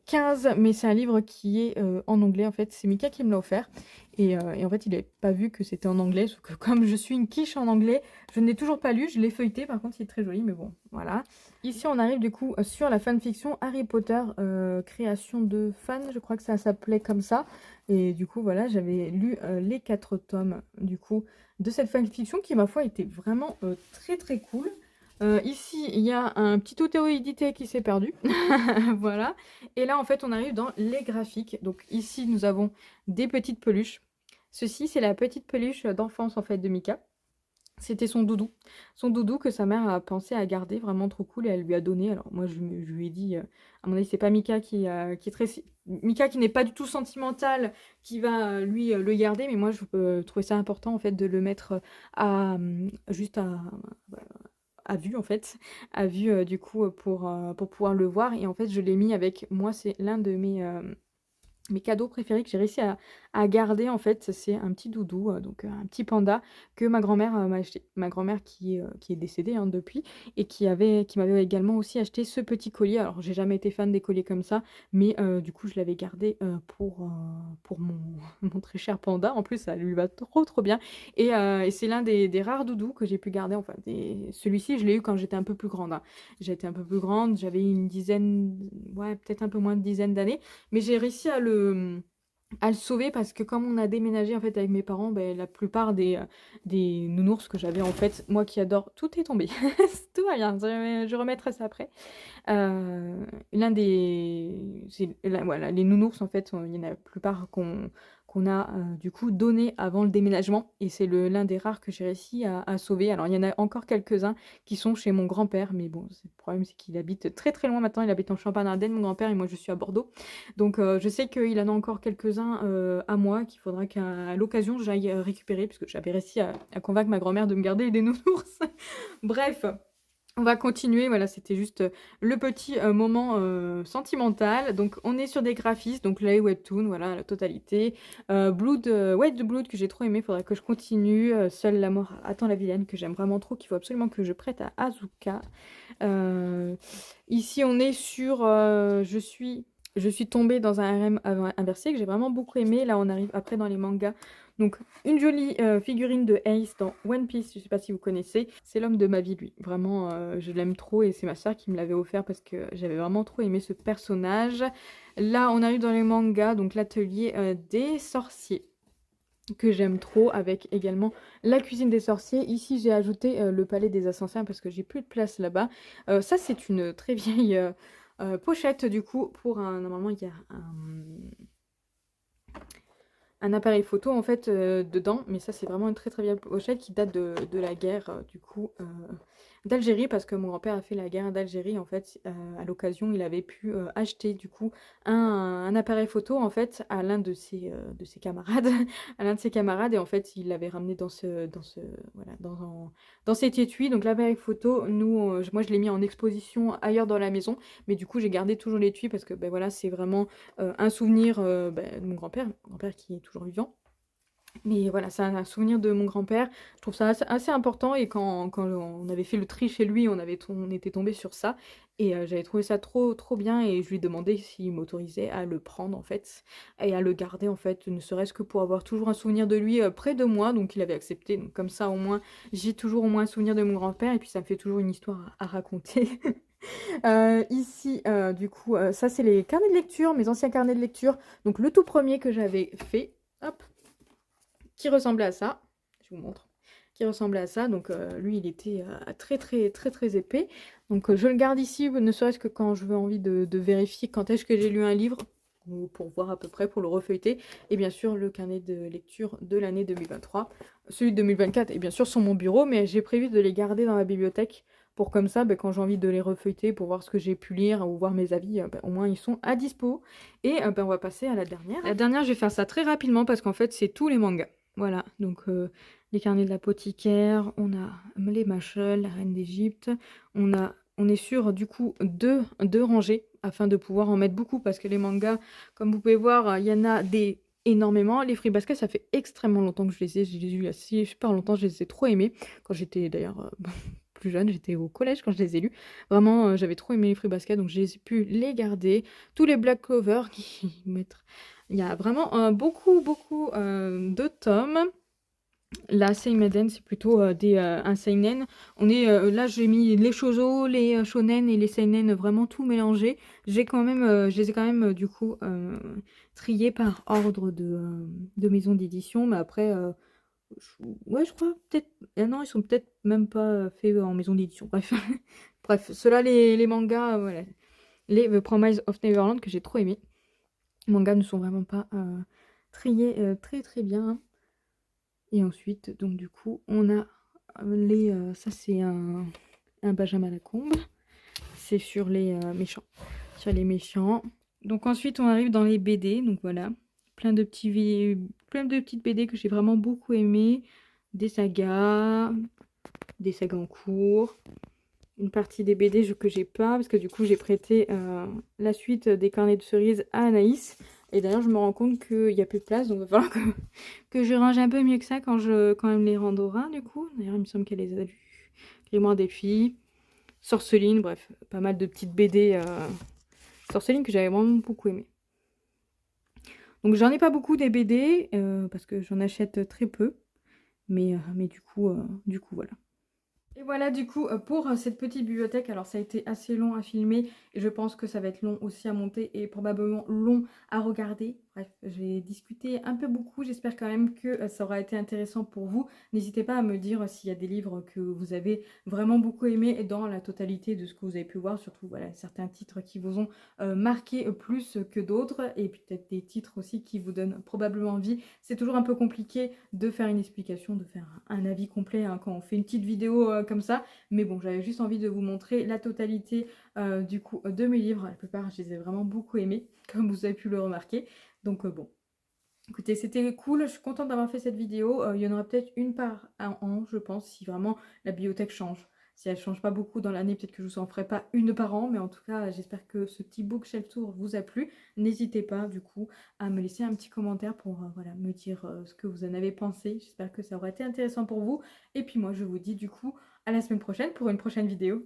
15, mais c'est un livre qui est en anglais en fait. C'est Mika qui me l'a offert. Et en fait, il n'avait pas vu que c'était en anglais, sauf que comme je suis une quiche en anglais, je ne l'ai toujours pas lu. Je l'ai feuilleté, par contre, il est très joli, mais bon, voilà. Ici, on arrive du coup sur la fanfiction Harry Potter, création de fans, je crois que ça s'appelait comme ça. Et du coup, voilà, j'avais lu les 4 tomes du coup de cette fanfiction qui, ma foi, était vraiment très très cool. Ici, il y a un petit auto-édité qui s'est perdu. Voilà. Et là, en fait, on arrive dans les graphiques. Donc ici, nous avons des petites peluches. Ceci, c'est la petite peluche d'enfance, en fait, de Mika. C'était son doudou. Son doudou que sa mère a pensé à garder, vraiment trop cool, et elle lui a donné. Alors moi, je lui ai dit, à mon avis, c'est pas Mika qui est très... Mika qui n'est pas du tout sentimental, qui va, lui, le garder, mais moi, je trouvais ça important, en fait, de le mettre juste à vue en fait, à vue du coup pour pouvoir le voir. Et en fait je l'ai mis avec moi, c'est l'un de mes cadeaux préférés que j'ai réussi à garder en fait, c'est un petit doudou, donc un petit panda que ma grand-mère m'a acheté. Ma grand-mère qui est décédée hein, depuis et qui m'avait également aussi acheté ce petit collier. Alors j'ai jamais été fan des colliers comme ça, mais du coup je l'avais gardé pour mon très cher panda. En plus ça lui va trop trop bien. Et c'est l'un des rares doudous que j'ai pu garder. Enfin, celui-ci je l'ai eu quand j'étais un peu plus grande, hein. J'étais un peu plus grande, j'avais une dizaine, ouais peut-être un peu moins de dizaine d'années. Mais j'ai réussi à le sauver parce que comme on a déménagé en fait avec mes parents, ben, la plupart des nounours que j'avais en fait, moi qui adore, tout est tombé. Tout va bien, je remettrai ça après. L'un des... Voilà, les nounours en fait, il y en a la plupart qu'on a du coup donné avant le déménagement et c'est l'un des rares que j'ai réussi à sauver. Alors il y en a encore quelques-uns qui sont chez mon grand-père, mais bon, le problème c'est qu'il habite très très loin maintenant, il habite en Champagne-Ardenne, mon grand-père, et moi je suis à Bordeaux. Donc je sais qu'il en a encore quelques-uns à moi qu'il faudra qu'à l'occasion j'aille récupérer, puisque j'avais réussi à convaincre ma grand-mère de me garder des nounours. Bref. On va continuer, voilà, c'était juste le petit moment sentimental. Donc, on est sur des graphismes, donc les webtoons, voilà, la totalité. Blood, White Blood que j'ai trop aimé, faudrait que je continue. Seule la mort attend la vilaine que j'aime vraiment trop, qu'il faut absolument que je prête à Azuka. Ici, on est sur je suis tombée dans un RM inversé que j'ai vraiment beaucoup aimé. Là, on arrive après dans les mangas. Donc, une jolie figurine de Ace dans One Piece, je sais pas si vous connaissez. C'est l'homme de ma vie, lui. Vraiment, je l'aime trop et c'est ma soeur qui me l'avait offert parce que j'avais vraiment trop aimé ce personnage. Là, on arrive dans les mangas, donc l'atelier des sorciers que j'aime trop, avec également la cuisine des sorciers. Ici, j'ai ajouté le palais des ascensions parce que j'ai plus de place là-bas. Ça, c'est une très vieille pochette, du coup, pour un... Normalement, il y a un appareil photo, en fait, dedans. Mais ça, c'est vraiment une très très vieille pochette qui date de la guerre, du coup, d'Algérie, parce que mon grand-père a fait la guerre d'Algérie, en fait. À l'occasion, il avait pu acheter, du coup, un appareil photo, en fait, à l'un de ses camarades. À l'un de ses camarades, et en fait, il l'avait ramené voilà, dans cet étui. Donc, l'appareil photo, moi, je l'ai mis en exposition ailleurs dans la maison, mais du coup, j'ai gardé toujours l'étui parce que, ben voilà, c'est vraiment un souvenir de mon grand-père qui est toujours vivant. Mais voilà, c'est un souvenir de mon grand-père. Je trouve ça assez important. Et quand on avait fait le tri chez lui, on était tombé sur ça. Et j'avais trouvé ça trop, trop bien. Et je lui ai demandé s'il m'autorisait à le prendre, en fait. Et à le garder, en fait. Ne serait-ce que pour avoir toujours un souvenir de lui près de moi. Donc il avait accepté. Donc comme ça, au moins, j'ai toujours au moins un souvenir de mon grand-père. Et puis ça me fait toujours une histoire à raconter. Ici, du coup, ça, c'est les carnets de lecture. Mes anciens carnets de lecture. Donc le tout premier que j'avais fait. Hop, qui ressemblait à ça. Je vous montre. Qui ressemblait à ça. Donc lui, il était très très très très épais. Donc je le garde ici, ne serait-ce que quand je veux envie de vérifier quand est-ce que j'ai lu un livre, ou pour voir à peu près, pour le refeuilleter. Et bien sûr, le carnet de lecture de l'année 2023. Celui de 2024 est bien sûr sur mon bureau, mais j'ai prévu de les garder dans ma bibliothèque pour comme ça, quand j'ai envie de les refeuilleter, pour voir ce que j'ai pu lire ou voir mes avis, au moins ils sont à dispo. Et on va passer à la dernière. La dernière, je vais faire ça très rapidement parce qu'en fait, c'est tous les mangas. Voilà, donc les carnets de l'apothicaire, on a les Machel, la Reine d'Égypte, on est sur du coup deux rangées afin de pouvoir en mettre beaucoup parce que les mangas, comme vous pouvez voir, il y en a énormément. Les Free Basket, ça fait extrêmement longtemps que je les ai eu il y a super longtemps, je les ai trop aimés. Quand j'étais d'ailleurs plus jeune, j'étais au collège quand je les ai lus. Vraiment, j'avais trop aimé les Free Basket, donc j'ai pu les garder. Tous les Black Clover qui mettent... Il y a vraiment beaucoup de tomes. La Seimaden, c'est plutôt un seinen. Là, j'ai mis les shoujo, les shonen et les seinen, vraiment tout mélangé. Je les ai quand même du coup triés par ordre de maison d'édition, mais après, ouais, je crois peut-être. Non, ils sont peut-être même pas faits en maison d'édition. Bref, bref, ceux-là, les mangas, voilà. Les The Promise of Neverland que j'ai trop aimé. Les mangas ne sont vraiment pas triés très très bien. Et ensuite, donc du coup, on a ça c'est un Benjamin Lacombe. C'est sur les méchants. Sur les méchants. Donc ensuite, on arrive dans les BD. Donc voilà, plein de petites BD que j'ai vraiment beaucoup aimées. Des sagas en cours. Une partie des BD que j'ai pas, parce que du coup, j'ai prêté la suite des carnets de cerises à Anaïs. Et d'ailleurs, je me rends compte qu'il n'y a plus de place, donc il va falloir que je range un peu mieux que ça quand elle me les rendra, du coup. D'ailleurs, il me semble qu'elle les a lus. Grimoire des filles, Sorceline, bref, pas mal de petites BD Sorceline que j'avais vraiment beaucoup aimé. Donc, j'en ai pas beaucoup des BD, parce que j'en achète très peu. Mais du coup, voilà. Et voilà du coup pour cette petite bibliothèque. Alors ça a été assez long à filmer et je pense que ça va être long aussi à monter et probablement long à regarder. Bref, j'ai discuté un peu beaucoup, j'espère quand même que ça aura été intéressant pour vous. N'hésitez pas à me dire s'il y a des livres que vous avez vraiment beaucoup aimés et dans la totalité de ce que vous avez pu voir, surtout voilà, certains titres qui vous ont marqué plus que d'autres et puis peut-être des titres aussi qui vous donnent probablement envie. C'est toujours un peu compliqué de faire une explication, de faire un avis complet hein, quand on fait une petite vidéo comme ça. Mais bon, j'avais juste envie de vous montrer la totalité du coup de mes livres. La plupart, je les ai vraiment beaucoup aimés, comme vous avez pu le remarquer. Donc bon, écoutez, c'était cool, je suis contente d'avoir fait cette vidéo. Il y en aura peut-être une par un an, je pense, si vraiment la bibliothèque change. Si elle change pas beaucoup dans l'année, peut-être que je vous en ferai pas une par an, mais en tout cas, j'espère que ce petit bookshelf tour vous a plu. N'hésitez pas, du coup, à me laisser un petit commentaire pour voilà, me dire ce que vous en avez pensé. J'espère que ça aura été intéressant pour vous. Et puis moi, je vous dis du coup à la semaine prochaine pour une prochaine vidéo.